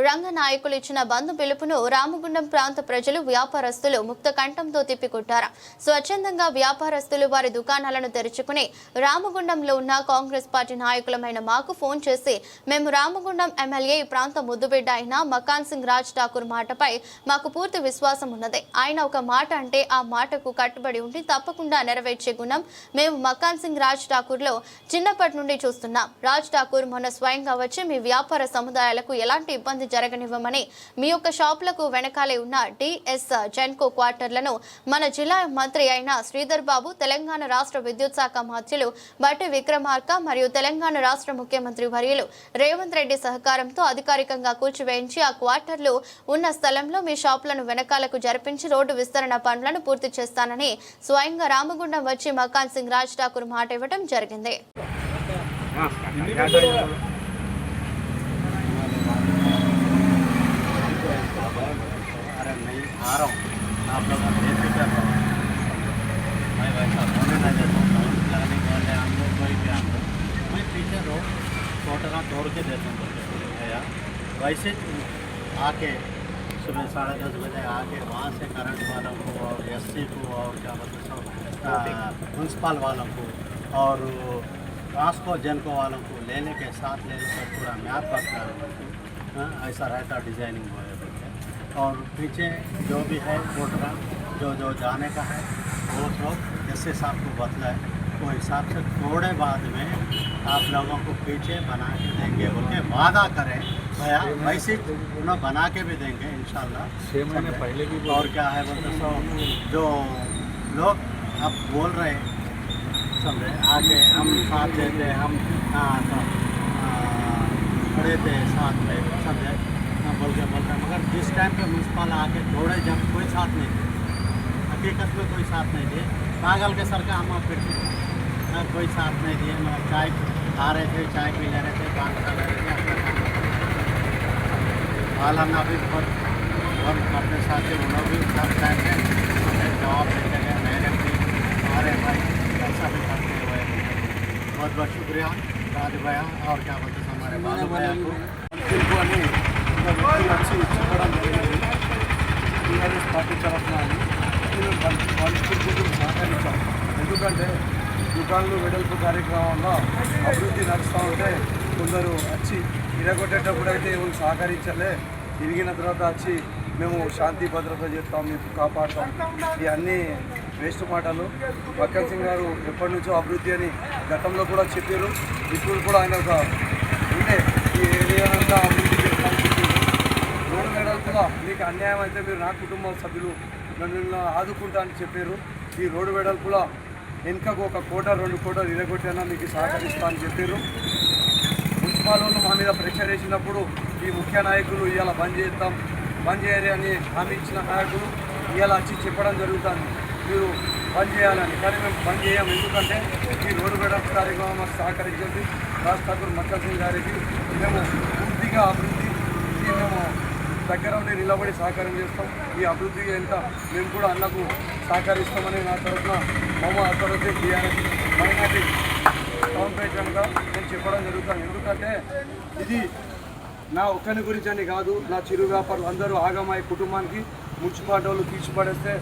రంగ నాయకులు ఇచ్చిన బంధు పిలుపును రామగుండం ప్రాంత ప్రజలు వ్యాపారస్తులు ముక్త కంఠంతో తిప్పికొట్టారు. స్వచ్ఛందంగా వ్యాపారస్తులు వారి దుకాణాలను తెరుచుకుని రామగుండంలో ఉన్న కాంగ్రెస్ పార్టీ నాయకులమైన మాకు ఫోన్ చేసి మేము రామగుండం ఎమ్మెల్యే ఈ ప్రాంత ముద్దుబిడ్డ అయిన మకాన్ సింగ్ రాజ్ ఠాకూర్ మాటపై మాకు పూర్తి విశ్వాసం ఉన్నది. ఆయన ఒక మాట అంటే ఆ మాటకు కట్టుబడి ఉండి తప్పకుండా నెరవేర్చే గుణం మేము మకాన్ సింగ్ రాజ్ ఠాకూర్లో చిన్నప్పటి నుండి చూస్తున్నాం. రాజ్ ఠాకూర్ మొన్న స్వయంగా వచ్చి మీ వ్యాపార సముదాయాలకు ఎలాంటి ఇబ్బంది జరగనివ్వమని మీ యొక్క షాపులకు వెనకాలే ఉన్న డిఎస్ జెన్కో క్వార్టర్లను మన జిల్లా మంత్రి అయిన శ్రీధర్ బాబు, తెలంగాణ రాష్ట్ర విద్యుత్ శాఖ మంత్రులు బట్టి విక్రమార్క మరియు తెలంగాణ రాష్ట్ర ముఖ్యమంత్రి వర్యులు రేవంత్ రెడ్డి సహకారంతో అధికారికంగా కూల్చివేయించి ఆ క్వార్టర్లు ఉన్న స్థలంలో మీ షాపులను వెనకాలకు జరిపించి రోడ్డు విస్తరణ పనులను పూర్తి చేస్తానని స్వయంగా రామగుండం వచ్చి మకాన్ సింగ్ రాజ్ ఠాకూర్ మాట ఇవ్వడం జరిగింది. आ रहा हूँ आप लोग बेफिक्र रहो, मैं वैसा होने नहीं देता हूँ। लगाने वाले हम लोग कोई भी हम लोग मैं पीछे रो छोटा तोड़ के देता हूँ भैया। वैसे आके सुबह 10:30 बजे आके वहाँ से करंट वालों को और एससी को और क्या बोलते म्यूनसिपल वालों को और ट्रांसको जनको वालों को लेने के साथ लेने का पूरा मैप रखता है। ऐसा रहता डिजाइनिंग हो और पीछे जो भी है कोटरा जो जाने का है वो सब जैसे साहब को बतला है वो हिसाब से थोड़े बाद में आप लोगों को पीछे बना के देंगे बोल के वादा करें भैया। वैसे उन्हें बना के भी देंगे इंशाल्लाह 6 महीने पहले भी। और क्या है बोलते सो जो लोग अब बोल रहे हैं समझे आगे हम साथ देते हम खड़े थे साथ में समझे बोल रहे मगर जिस टाइम पे म्यूनसिपल आके थोड़े जब कोई साथ नहीं थे, हकीकत में कोई साथ नहीं दिए। पागल के सर का हम फिर कोई साथ नहीं दिए। मगर चाय खा रहे थे, चाय पी ले रहे थे, काम कर रहे थे हालांकि भी बहुत अपने साथ उन लोग भी सब टाइम पे जवाब देते गए डायरेक्टली हमारे भाई ऐसा भी करते हुए बहुत बहुत शुक्रिया राज भैया और क्या बोलते हमारे बालू भैया को వచ్చి చెప్పడం జరిగింది. టీఆర్ఎస్ పార్టీ తరఫున నేను వాళ్ళకి సహకరించాం. ఎందుకంటే దుకాణాలు వెడల్పు కార్యక్రమంలో అభివృద్ధి నడుస్తూ ఉంటే కొందరు వచ్చి ఇరగొట్టేటప్పుడు అయితే ఎవరు సహకరించలే, తిరిగిన తర్వాత వచ్చి మేము శాంతి భద్రత చేస్తాం, మీకు కాపాడుతాం, ఇవన్నీ వేస్ట్ మాటలు. మక్కన్ సింగ్ గారు ఎప్పటి నుంచో అభివృద్ధి అని గతంలో కూడా చెప్పారు. ఇప్పుడు కూడా ఆయన ఒక ఉండే ఈ ఏరియా అంతా అభివృద్ధి చేస్తాం. రోడ్డు వెడల్పుగా మీకు అన్యాయం అయితే మీరు నా కుటుంబ సభ్యులు నన్ను ఆదుకుంటా అని చెప్పారు. ఈ రోడ్డు వెడల్పులో వెనుకకు 1 కోట 2 కోటలు ఇరగొట్టైనా మీకు సహకరిస్తా అని చెప్పారు. మున్సిపల్ వాళ్ళు మా మీద ప్రెషర్ వేసినప్పుడు ఈ ముఖ్య నాయకులు ఇవాళ బంద్ చేస్తాం, బంద్ చేయాలి అని హామీ ఇచ్చిన నాయకులు ఇవాళ వచ్చి చెప్పడం జరుగుతుంది మీరు బంద్ చేయాలని. కానీ మేము బంద్ చేయం. ఎందుకంటే ఈ రోడ్డు వెడల్పు కార్యక్రమం మాకు సహకరించింది రాజ్ ఠాకూర్ మక్కన్ సింగ్ గారికి. మేము పూర్తిగా అభివృద్ధికి మేము దగ్గర ఉండి నిలబడి సహకారం చేస్తాం. ఈ అభివృద్ధి ఎంత మేము కూడా అన్నకు సహకరిస్తామని నా తరఫున మమ్మ అసలు టీఆర్ఎస్ మైనార్టీ కాంపిటేషన్గా నేను చెప్పడం జరుగుతాను. ఎందుకంటే ఇది నా ఒక్కని గురించి అని కాదు, నా చిరు వ్యాపారులు అందరూ ఆగమాయి కుటుంబానికి మున్సిపాలిటీ వాళ్ళు తీర్చిపడేస్తే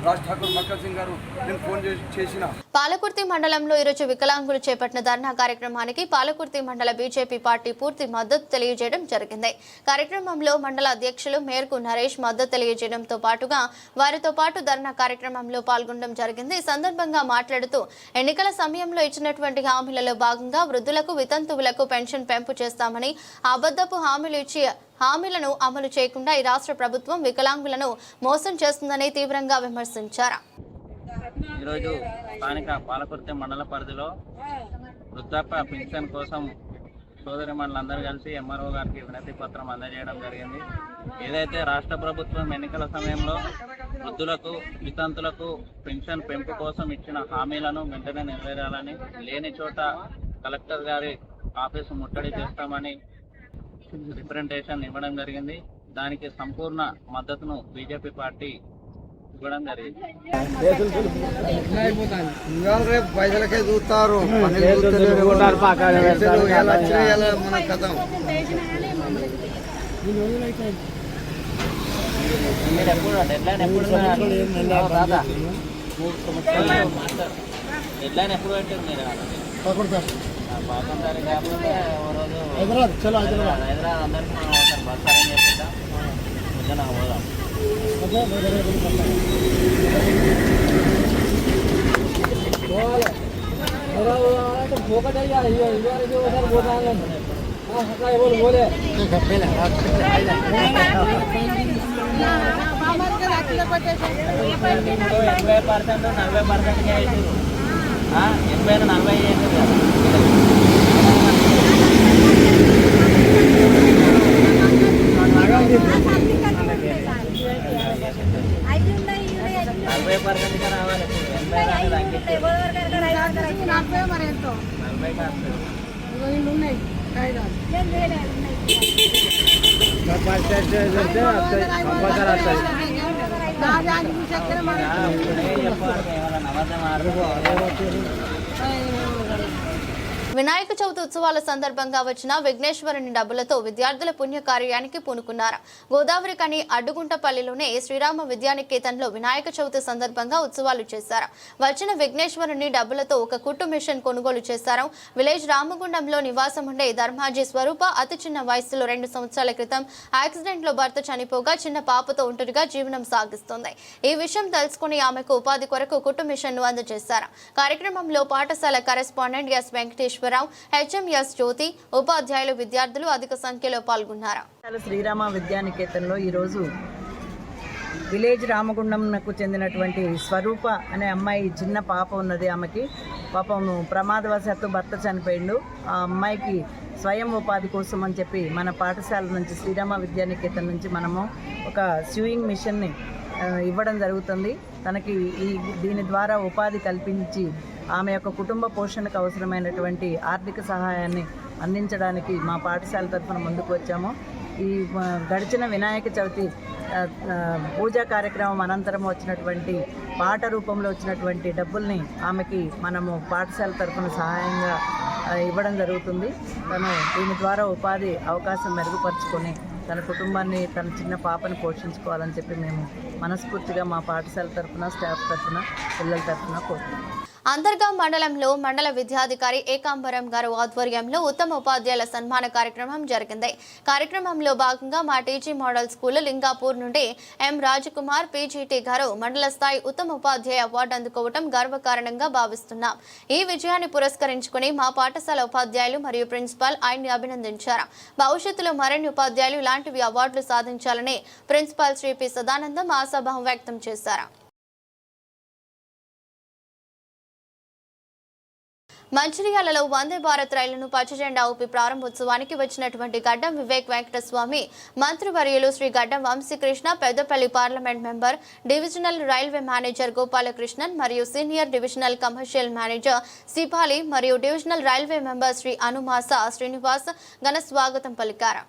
రాజ్ ఠాకూర్ మక్కర్ సింగ్ గారు నేను ఫోన్ చేసిన. పాలకుర్తి మండలంలో ఈరోజు వికలాంగులు చేపట్టిన ధర్నా కార్యక్రమానికి పాలకుర్తి మండల బీజేపీ పార్టీ పూర్తి మద్దతు తెలియజేయడం జరిగింది. కార్యక్రమంలో మండల అధ్యక్షులు మేరకు నరేష్ మద్దతు తెలియజేయడంతో పాటుగా వారితో పాటు ధర్నా కార్యక్రమంలో పాల్గొనడం జరిగింది. ఈ సందర్భంగా మాట్లాడుతూ ఎన్నికల సమయంలో ఇచ్చినటువంటి హామీలలో భాగంగా వృద్ధులకు వితంతువులకు పెన్షన్ పెంపు చేస్తామని అబద్ధపు హామీలు ఇచ్చి హామీలను అమలు చేయకుండా ఈ రాష్ట్ర ప్రభుత్వం వికలాంగులను మోసం చేస్తుందని తీవ్రంగా విమర్శించారు. ఈరోజు స్థానిక పాలకుర్తి మండల పరిధిలో వృద్ధాప్య పింఛన్ కోసం సోదరి మండలందరూ కలిసి ఎంఆర్ఓ గారికి వినతి పత్రం అందజేయడం జరిగింది. ఏదైతే రాష్ట్ర ప్రభుత్వం ఎన్నికల సమయంలో వృద్ధులకు వితంతులకు పెన్షన్ పెంపు కోసం ఇచ్చిన హామీలను వెంటనే నెరవేరాలని, లేని చోట కలెక్టర్ గారి ఆఫీసు ముట్టడి చేస్తామని రిప్రజెంటేషన్ ఇవ్వడం జరిగింది. దానికి సంపూర్ణ మద్దతును బీజేపీ పార్టీ ఇవ్వడం జరిగింది. రేపు పైసలకే చూస్తారు. మీరు ఎప్పుడు డెడ్లైన్ ఎప్పుడు డెడ్లైన్ ఎప్పుడు పెట్టారు మీరు? 11 తారీఖు కాకపోతే ఓ రోజు హైదరాబాద్ అందరికీ మనం ఒకసారి బస్ అరేంజ్ చేపిద్దాం, పొద్దున పోదాం. ఎనభై 40% వేసారు, 80-40 వేసారు. వినాయక చవితి ఉత్సవాల సందర్భంగా వచ్చిన విఘ్నేశ్వరుని డబ్బులతో విద్యార్థుల పుణ్య కార్యానికి పూనుకున్నారు. గోదావరి కని అడ్డుగుంటపల్లిలోనే శ్రీరామ విద్యానికేతన్లో వినాయక చవితి సందర్భంగా ఉత్సవాలు చేశారు. వచ్చిన విఘ్నేశ్వరుని డబ్బులతో ఒక కుట్టు మిషన్ కొనుగోలు చేశారు. విలేజ్ రామగుండంలో నివాసం ఉండే ధర్మాజీ స్వరూప అతి చిన్న వయసులో 2 సంవత్సరాల క్రితం యాక్సిడెంట్ లో భర్త చనిపోగా చిన్న పాపతో ఒంటరిగా జీవనం సాగిస్తుంది. ఈ విషయం తెలుసుకుని ఆమెకు ఉపాధి కొరకు కుట్టు మిషన్ ను అందజేశారు. కార్యక్రమంలో పాఠశాల కరెస్పాండెంట్ ఎస్ వెంకటేశ్వరరావు, హెచ్ఎంఎస్ జ్యోతి, ఉపాధ్యాయులు, విద్యార్థులు అధిక సంఖ్యలో పాల్గొన్నారు. శ్రీరామ విద్యానికేతన్లో ఈరోజు విలేజ్ రామగుండంకు చెందినటువంటి స్వరూప అనే అమ్మాయి చిన్న పాప ఉన్నది. ఆమెకి పాపం ప్రమాదవశాత్తు భర్త చనిపోయిండు. ఆ అమ్మాయికి స్వయం ఉపాధి కోసం అని చెప్పి మన పాఠశాల నుంచి శ్రీరామ విద్యానికేతన్ నుంచి మనము ఒక స్యూయింగ్ మిషన్ని ఇవ్వడం జరుగుతుంది. తనకి దీని ద్వారా ఉపాధి కల్పించి ఆమె యొక్క కుటుంబ పోషణకు అవసరమైనటువంటి ఆర్థిక సహాయాన్ని అందించడానికి మా పాఠశాల తరఫున ముందుకు వచ్చాము. ఈ గడిచిన వినాయక చవితి పూజా కార్యక్రమం అనంతరం వచ్చినటువంటి పాట రూపంలో వచ్చినటువంటి డబ్బుల్ని ఆమెకి మనము పాఠశాల తరఫున సహాయంగా ఇవ్వడం జరుగుతుంది. తను దీని ద్వారా ఉపాధి అవకాశం మెరుగుపరుచుకొని తన కుటుంబాన్ని, తన చిన్న పాపను పోషించుకోవాలని చెప్పి మేము మనస్ఫూర్తిగా మా పాఠశాల తరఫున, స్టాఫ్ తరఫున, పిల్లల తరఫున కోరుతున్నాం. అంతర్గా మండలంలో మండల విద్యాధికారి ఏకాంబరం గారు ఆధ్వర్యంలో ఉత్తమ ఉపాధ్యాయుల సన్మాన కార్యక్రమం జరిగింది. కార్యక్రమంలో భాగంగా మా టీజీ మోడల్ స్కూల్ లింగాపూర్ నుండి ఎం రాజకుమార్ పీజీటీ గారు మండల స్థాయి ఉత్తమ ఉపాధ్యాయ అవార్డు అందుకోవడం గర్వకారణంగా భావిస్తున్నాం. ఈ విజయాన్ని పురస్కరించుకుని మా పాఠశాల ఉపాధ్యాయులు మరియు ప్రిన్సిపాల్ ఆయన్ని అభినందించారు. భవిష్యత్తులో మరిన్ని ఉపాధ్యాయులు ఇలాంటివి అవార్డులు సాధించాలని ప్రిన్సిపాల్ శ్రీ పి సదానందం ఆశాభావం వ్యక్తం చేశారు. మంచిర్యాలలో వందే భారత్ రైలును పచ్చజెండా ఊపి ప్రారంభోత్సవానికి వచ్చినటువంటి గడ్డం వివేక్ వెంకటస్వామి, మంత్రివర్యులు Shri Gaddam Vamsi Krishna, Peddapalli parliament member, divisional railway manager Gopalakrishnan మరియు senior divisional commercial manager Sipali మరియు divisional railway member Shri Anumasa Srinivas ఘన స్వాగతం పలికారు.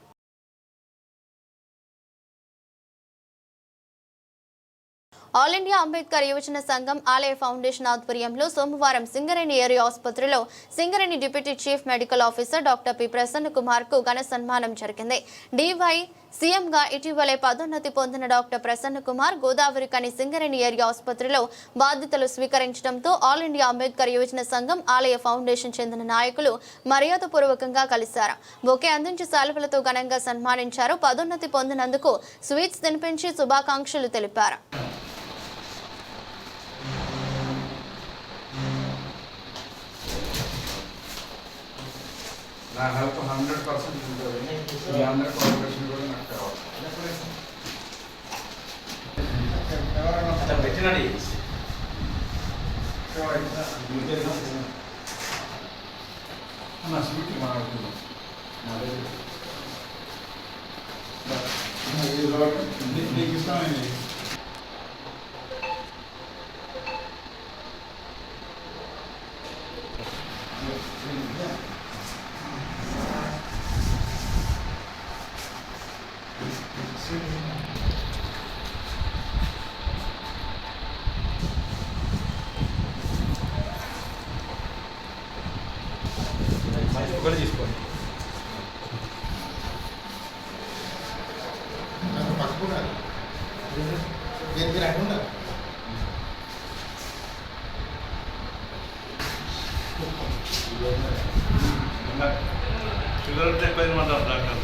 ఆల్ ఇండియా అంబేద్కర్ యువజన సంఘం ఆలయ ఫౌండేషన్ ఆధ్వర్యంలో సోమవారం సింగరేణి ఏరియా ఆసుపత్రిలో Singareni deputy chief medical officer doctor P Prasanna Kumar కు ఘన సన్మానం జరిగింది. డివై సీఎంగా ఇటీవలే పదోన్నతి పొందిన డాక్టర్ ప్రసన్న కుమార్ గోదావరి కని సింగరేణి ఏరియా ఆసుపత్రిలో బాధ్యతలు స్వీకరించడంతో ఆల్ ఇండియా అంబేద్కర్ యువజన సంఘం ఆలయ ఫౌండేషన్ చెందిన నాయకులు మర్యాదపూర్వకంగా కలిశారు. బొకే అందించి శాలువలతో ఘనంగా సన్మానించారు. పదోన్నతి పొందినందుకు స్వీట్స్ తినిపించి శుభాకాంక్షలు తెలిపారు. నా హెల్ప్ 100% ఉంటుంది. మీ అందరి కోఆపరేషన్ కూడా నాకు కావాలి. పెట్టినది నా స్వీట్ మాట్లాడుతున్నాం. నీకు ఇస్తానండి. ఒకటి తీసుకోండి. షుగర్ ఎక్కువైందంటారు డాక్టర్.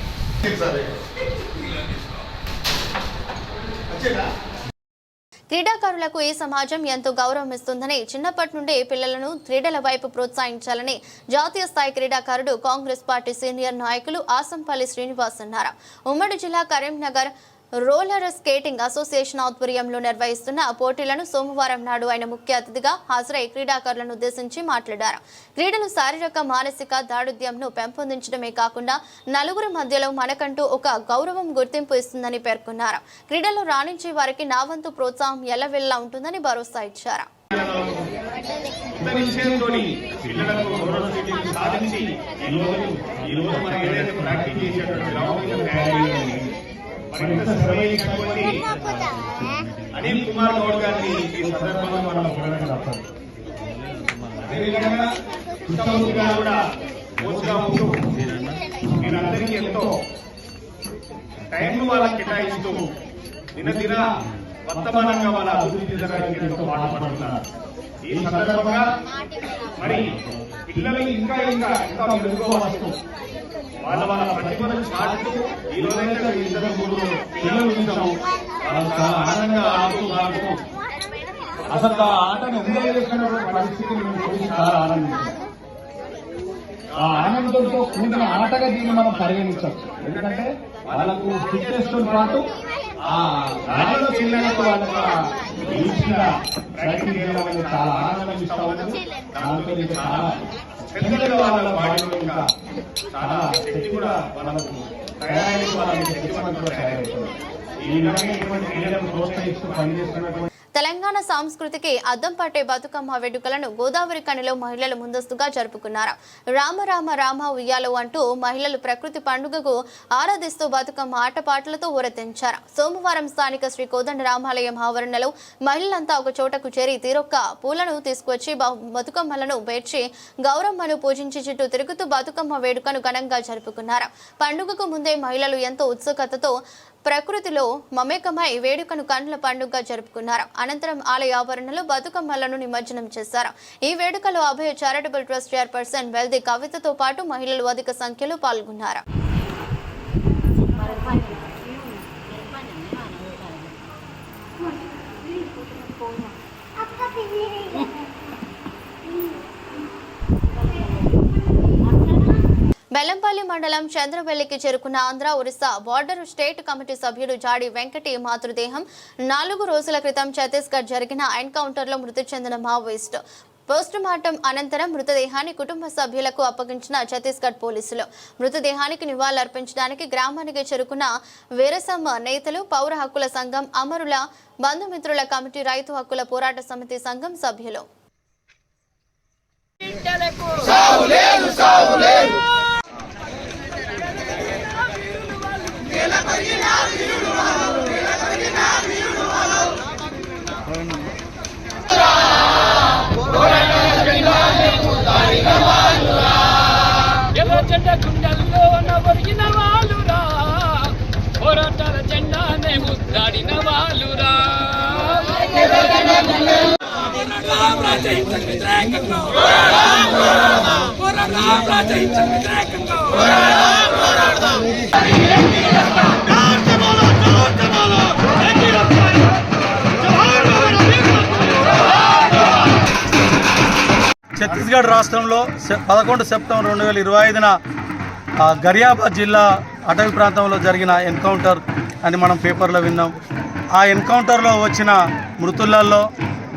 క్రీడాకారులకు ఈ సమాజం ఎంతో గౌరవం ఇస్తుందని చిన్నప్పటి నుండి పిల్లలను క్రీడల వైపు ప్రోత్సహించాలని జాతీయ స్థాయి క్రీడాకారుడు కాంగ్రెస్ పార్టీ సీనియర్ నాయకులు ఆసంపల్లి శ్రీనివాస్ అన్నారు. ఉమ్మడి జిల్లా కరీంనగర్ రోలర్ స్కేటింగ్ అసోసియేషన్ ఆధ్వర్యంలో నిర్వహిస్తున్న పోటీలను సోమవారం నాడు ఆయన ముఖ్య అతిథిగా హాజరై క్రీడాకారులను ఉద్దేశించి మాట్లాడారు. క్రీడలు శారీరక మానసిక దారుఢ్యంను పెంపొందించడమే కాకుండా నలుగురి మధ్యలో మనకంటూ ఒక గౌరవం గుర్తింపు ఇస్తుందని పేర్కొన్నారు. క్రీడల్లో రాణించే వారికి నా వంతు ప్రోత్సాహం ఎల్లవెల్లా ఉంటుందని భరోసా ఇచ్చారు. అనిల్ కుమార్ గౌడ్ గారిని ఈ సందర్భంగా మనం చూడడం. అదేవిధంగా కృష్ణమూర్తి గారు కూడా కోచ్గా ఉంటూ మీరందరికీ ఎంతో టైంను వాళ్ళకి కేటాయిస్తూ దినదిన వర్తమానంగా వాళ్ళ అభివృద్ధి జరగడానికి ఎంతో పాటుపడుతున్నారు. ఈ సందర్భంగా మరి పిల్లలు ఇంకా మెరుగుకోవచ్చు. వాళ్ళ ప్రతిభను చాటుతూ ఈ రోజైతే ఇద్దరు ముగ్గురు పిల్లలు ఉంచాము. వాళ్ళు చాలా ఆనందంగా ఆడుతూ అసలు ఆ ఆటను ఎంజాయ్ చేసినటువంటి పరిస్థితిని మేము చూసి చాలా ఆనందించాం. ఆ ఆనందంతో కూడిన ఆటగా దీన్ని మనం పరిగణించవచ్చు. ఎందుకంటే వాళ్ళకు ఫిట్నెస్ తో పాటు ఆ రాళ్ళలో చిన్నప్పుడు వాళ్ళకి ఈజీగా ప్రాక్టీస్ చేయడం అనేది చాలా ఆనందం ఇస్తా ఉంటుంది. దాంతో ఇంకా చాలా పెద్దగా వాళ్ళ బాడీలో ఇంకా చాలా శక్తి కూడా వాళ్ళకు తయారైన వాళ్ళకి శక్తివంతంగా తయారవుతుంది. ఈ విధంగా ఇటువంటి క్రీడలను ప్రోత్సహిస్తూ పనిచేస్తున్నటువంటి తెలంగాణ సంస్కృతికి అద్దం పట్టే బతుకమ్మ వేడుకలను గోదావరి కనిలో మహిళలు ముందస్తుగా జరుపుకున్నారు. రామ రామ రామ ఉయ్యాలో అంటూ మహిళలు ప్రకృతి పండుగకు ఆరాధిస్తూ బతుకమ్మ ఆటపాటలతో ఊరతించారు. సోమవారం స్థానిక శ్రీ కోదండ రామాలయం ఆవరణలో మహిళలంతా ఒక చోటకు చేరి తీరొక్క పూలను తీసుకొచ్చి బతుకమ్మలను పేర్చి గౌరమ్మను పూజించి చుట్టూ తిరుగుతూ బతుకమ్మ వేడుకను ఘనంగా జరుపుకున్నారు. పండుగకు ముందే మహిళలు ఎంతో ఉత్సుకతతో ప్రకృతిలో మమేకమై వేడుకను కన్నుల పండుగగా జరుపుకున్నారు. అనంతరం ఆలయ ఆవరణలో బతుకమ్మలను నిమజ్జనం చేశారు. ఈ వేడుకలో అభయ చారిటబుల్ ట్రస్ట్ చైర్పర్సన్ వెల్ది కవితతో పాటు మహిళలు అధిక సంఖ్యలో పాల్గొన్నారు. బెల్లంపల్లి మండలం చంద్రవెల్లికి చేరుకున్న Andhra Orissa border state committee సభ్యుడు జాడి వెంకటి మాతృదేహం 4 రోజుల క్రితం ఛత్తీస్గఢ్ జరిగిన ఎన్కౌంటర్లో మృతి చెందిన మావోయిస్టు. పోస్ట్ మార్టం అనంతరం మృతదేహాన్ని కుటుంబ సభ్యులకు అప్పగించిన ఛత్తీస్గఢ్ పోలీసులు. మృతదేహానికి నివాళులర్పించడానికి గ్రామానికి చేరుకున్న వీరసమ్మ నేతలు, పౌర హక్కుల సంఘం, అమరుల బంధుమిత్రుల కమిటీ, రైతు హక్కుల పోరాట సమితి సంఘం సభ్యులు. గుండెల్లోన ఒరిగిన వాళ్ళురా పోరాటాల జెండానే ముద్దాడిన వాళ్ళురా ఛత్తీస్గఢ్ రాష్ట్రంలో 11 సెప్టెంబర్ 2025న గరియాబాద్ జిల్లా అటవీ ప్రాంతంలో జరిగిన ఎన్కౌంటర్ అని మనం పేపర్లో విన్నాం. ఆ ఎన్కౌంటర్లో వచ్చిన మృతులలో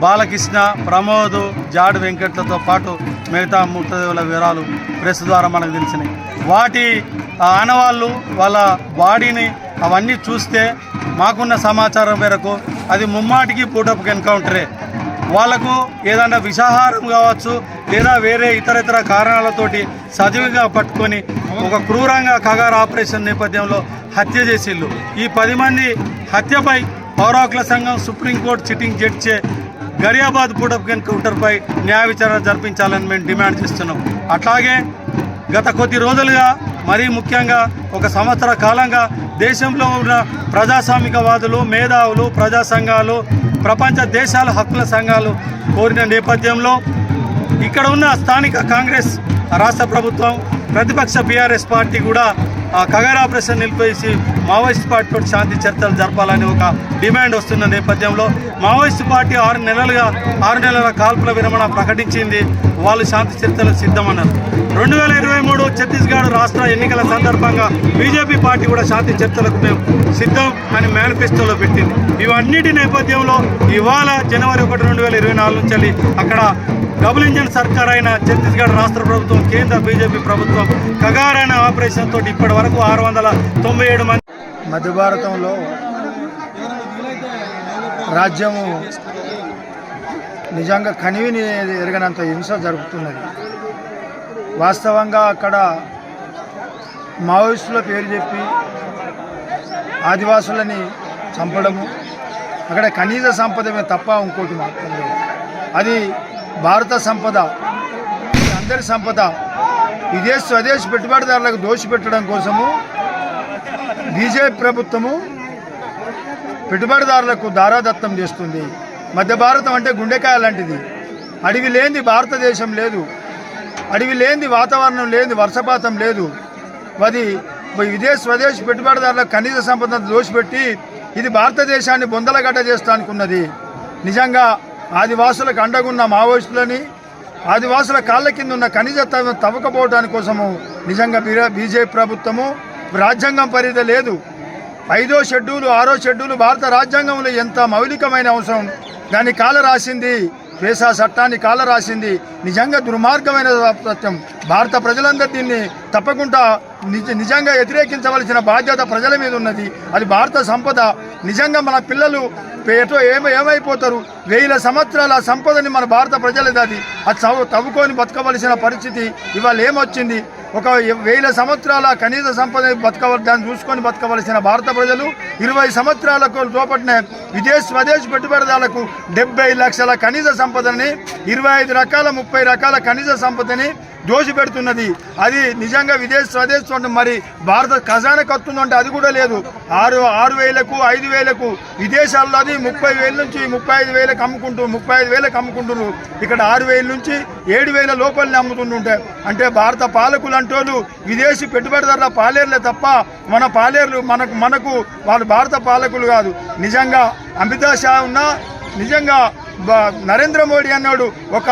బాలకృష్ణ, ప్రమోద్, జాడు వెంకట్లతో పాటు మిగతా మృతదేవుల వివరాలు ప్రెస్ ద్వారా మనకు తెలిసినాయి. వాటి ఆనవాళ్ళు, వాళ్ళ బాడీని అవన్నీ చూస్తే మాకున్న సమాచారం మేరకు అది ముమ్మాటికి పూటపు ఎన్కౌంటరే. వాళ్లకు ఏదైనా విషాహారం కావచ్చు లేదా వేరే ఇతర కారణాలతోటి సజీవంగా పట్టుకొని ఒక క్రూరంగా కగారు ఆపరేషన్ నేపథ్యంలో హత్య చేసిళ్ళు. ఈ 10 మంది హత్యపై పౌర హక్కుల సంఘం సుప్రీంకోర్టు సిట్టింగ్ జడ్జి గరియాబాద్ పూటపు ఎన్కౌంటర్పై న్యాయ విచారణ జరిపించాలని మేము డిమాండ్ చేస్తున్నాం. అట్లాగే గత కొద్ది రోజులుగా మరీ ముఖ్యంగా 1 సంవత్సర కాలంగా దేశంలో ఉన్న ప్రజాస్వామికవాదులు, మేధావులు, ప్రజా సంఘాలు, ప్రపంచ దేశాల హక్కుల సంఘాలు కోరిన నేపథ్యంలో ఇక్కడ ఉన్న స్థానిక కాంగ్రెస్ రాష్ట్ర ప్రభుత్వం, ప్రతిపక్ష బీఆర్ఎస్ పార్టీ కూడా కగారు ఆపరేషన్ నిలిపేసి మావోయిస్ట్ పార్టీతో శాంతి చర్చలు జరపాలని ఒక డిమాండ్ వస్తున్న నేపథ్యంలో మావోయిస్ట్ పార్టీ 6 నెలల కాల్పుల విరమణ ప్రకటించింది. వాళ్ళు శాంతి చర్చలకు సిద్ధమన్నారు. 2023 ఛత్తీస్గఢ్ రాష్ట్ర ఎన్నికల సందర్భంగా బీజేపీ పార్టీ కూడా శాంతి చర్చలకు మేము సిద్ధం అని మేనిఫెస్టోలో పెట్టింది. ఇవన్నిటి నేపథ్యంలో ఇవాళ జనవరి 1, 2024 నుంచి అక్కడ డబుల్ ఇంజన్ సర్కార్ అయిన ఛత్తీస్గఢ్ రాష్ట్ర ప్రభుత్వం, కేంద్ర బీజేపీ ప్రభుత్వం కగారు అనే ఆపరేషన్ తోటి ఇప్పటి వరకు 697 మంది. మధ్య భారతంలో రాజ్యము నిజంగా కనివిని ఎరగనంత హింస జరుగుతున్నది. వాస్తవంగా అక్కడ మావోయిస్టుల పేరు చెప్పి ఆదివాసులని చంపడము, అక్కడ ఖనిజ సంపదమే తప్ప ఇంకోటి మాత్రం లేదు. అది భారత సంపద, అందరి సంపద. ఇదే స్వదేశ పెట్టుబడిదారులకు దోషిపెట్టడం కోసము బీజేపీ ప్రభుత్వము పెట్టుబడిదారులకు దారాదత్తం చేస్తుంది. మధ్య భారతం అంటే గుండెకాయ లాంటిది. అడవి లేనిది భారతదేశం లేదు. అడవి లేనిది వాతావరణం లేనిది వర్షపాతం లేదు. అది స్వదేశీ పెట్టుబడిదారులకు ఖనిజ సంపదను దోషిపెట్టి ఇది భారతదేశాన్ని బొందలగడ్డ చేస్తా అనుకున్నది. నిజంగా ఆదివాసులకు అండగున్న మావోయిస్టులని, ఆదివాసుల కాళ్ళ కింద ఉన్న ఖనిజ తవ్వకపోవడానికి కోసము నిజంగా బీజేపీ ప్రభుత్వము రాజ్యాంగం పరిధి లేదు. 5వ షెడ్యూలు 6వ షెడ్యూలు భారత రాజ్యాంగంలో ఎంత మౌలికమైన అవసరం దాన్ని కాల రాసింది. పేసా చట్టాన్ని కాల రాసింది. నిజంగా దుర్మార్గమైన సత్యం. భారత ప్రజలందరూ దీన్ని తప్పకుండా నిజంగా వ్యతిరేకించవలసిన బాధ్యత ప్రజల మీద ఉన్నది. అది భారత సంపద. నిజంగా మన పిల్లలు ఎటో ఏమైపోతారు. 1000 సంవత్సరాల సంపదని మన భారత ప్రజలది. అది తవ్వుకొని బతకవలసిన పరిస్థితి ఇవాళ ఏమొచ్చింది. ఒక 1000 సంవత్సరాల కనీస సంపద దాన్ని చూసుకొని బతకవలసిన భారత ప్రజలు 20 సంవత్సరాలకు తోపటిన స్వదేశీ పెట్టుబడిదారులకు 70 లక్షల ఖనిజ సంపదని, 25 రకాల 30 రకాల ఖనిజ సంపదని దోషిపెడుతున్నది. అది నిజంగా స్వదేశ్ మరి భారత ఖజానాకు వస్తుందంటే అది కూడా లేదు. 6,000కు 5,000కు విదేశాల్లో అది 30,000 నుంచి 35,000కు అమ్ముకుంటున్నారు. ఇక్కడ 6,000 నుంచి 7,000 లోపలనే అమ్ముతుంటుంటే అంటే భారత పాలకులు అంటోళ్ళు విదేశీ పెట్టుబడిదారుల పాలేర్లే తప్ప మన పాలేర్లు మనకు వాళ్ళు భారత పాలకులు కాదు. నిజంగా అమితాబ్ షా ఉన్నా, నిజంగా నరేంద్ర మోడీ అన్నాడు ఒక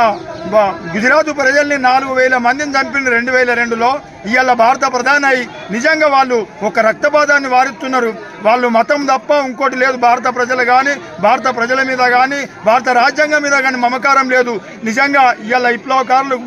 గుజరాత్ ప్రజల్ని 4,000 మందిని చంపిన 2002లో. ఇవాళ భారత ప్రధాని అయి నిజంగా వాళ్ళు ఒక రక్తపాతాన్ని వారిస్తున్నారు. వాళ్ళు మతం తప్ప ఇంకోటి లేదు. భారత ప్రజలు కానీ, భారత ప్రజల మీద కానీ, భారత రాజ్యాంగం మీద కానీ మమకారం లేదు. నిజంగా ఇవాళ విప్లవకారులు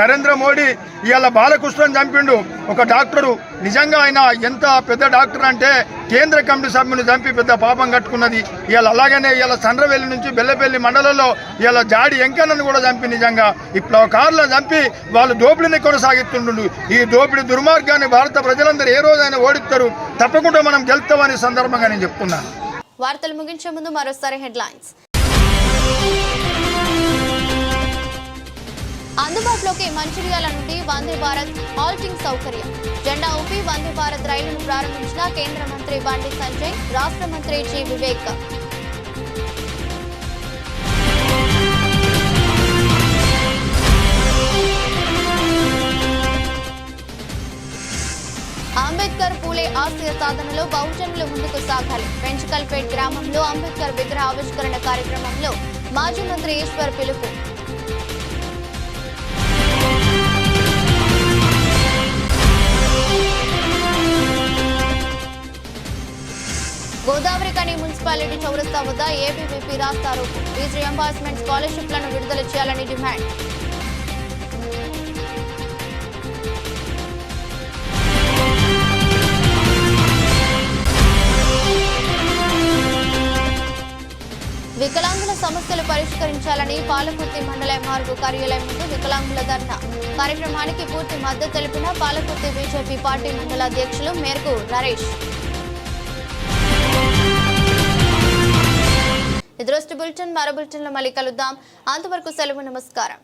నరేంద్ర మోడీ ఇవాళ బాలకృష్ణని చంపిండు, ఒక డాక్టరు. నిజంగా ఆయన ఎంత పెద్ద డాక్టర్ అంటే కేంద్ర కమిటీ సభ్యుని చంపి పెద్ద పాపం కట్టుకున్నది. ఇవాళ అలాగనే ఇవాళ సండ్రవెల్లి నుంచి బెల్లపల్లి మండలంలో ఇవాళ జాడి ఎంకన్నను కూడా చంపి నిజంగా విప్లవకారులను చంపి వాళ్ళు దోపిడీని కొనసాగిస్తుండు. ఈ దోపిడీ దుర్మార్గాన్ని భారత ప్రజలందరూ ఏ రోజైనా ఓడిస్తారు. తప్పకుండా మనం గెలుస్తామని సందర్భంగా నేను చెప్తున్నాను. వార్తలు ముగించే ముందు మరోసారి హెడ్లైన్స్. అందుబాటులోకి మంచిర్యాల నుండి వందే భారత్ హాల్టింగ్ సౌకర్యం. జెండా ఊపి వందే భారత్ రైలును ప్రారంభించిన కేంద్ర మంత్రి బండి సంజయ్, రాష్ట్ర మంత్రి జి వివేక్. అంబేద్కర్ పూలే ఆశయ సాధనలో బహుజనులు ముందుకు సాగాలి. పెంచకల్పేట్ గ్రామంలో అంబేద్కర్ విగ్రహ ఆవిష్కరణ కార్యక్రమంలో మాజీ మంత్రి ఈశ్వర్ పిలుపు. గోదావరి కని మున్సిపాలిటీ చౌరస్తా వద్ద ఏబీవీపీ రాస్తారోకో. ఫీజు రియంబర్స్మెంట్ స్కాలర్షిప్లను విడుదల చేయాలని డిమాండ్. వికలాంగుల సమస్యలు పరిష్కరించాలని పాలకుర్తి మండల ఎంఆర్ఓ కార్యాలయం ముందు వికలాంగుల ధర్నా. కార్యక్రమానికి పూర్తి మద్దతు తెలిపిన పాలకుర్తి బీజేపీ పార్టీ మండల అధ్యక్షులు మేరకు నరేష్. ఇది రోజు బులెటిన్. మరో బులెటిన్లో మళ్ళీ కలుద్దాం. అంతవరకు సెలవు. నమస్కారం.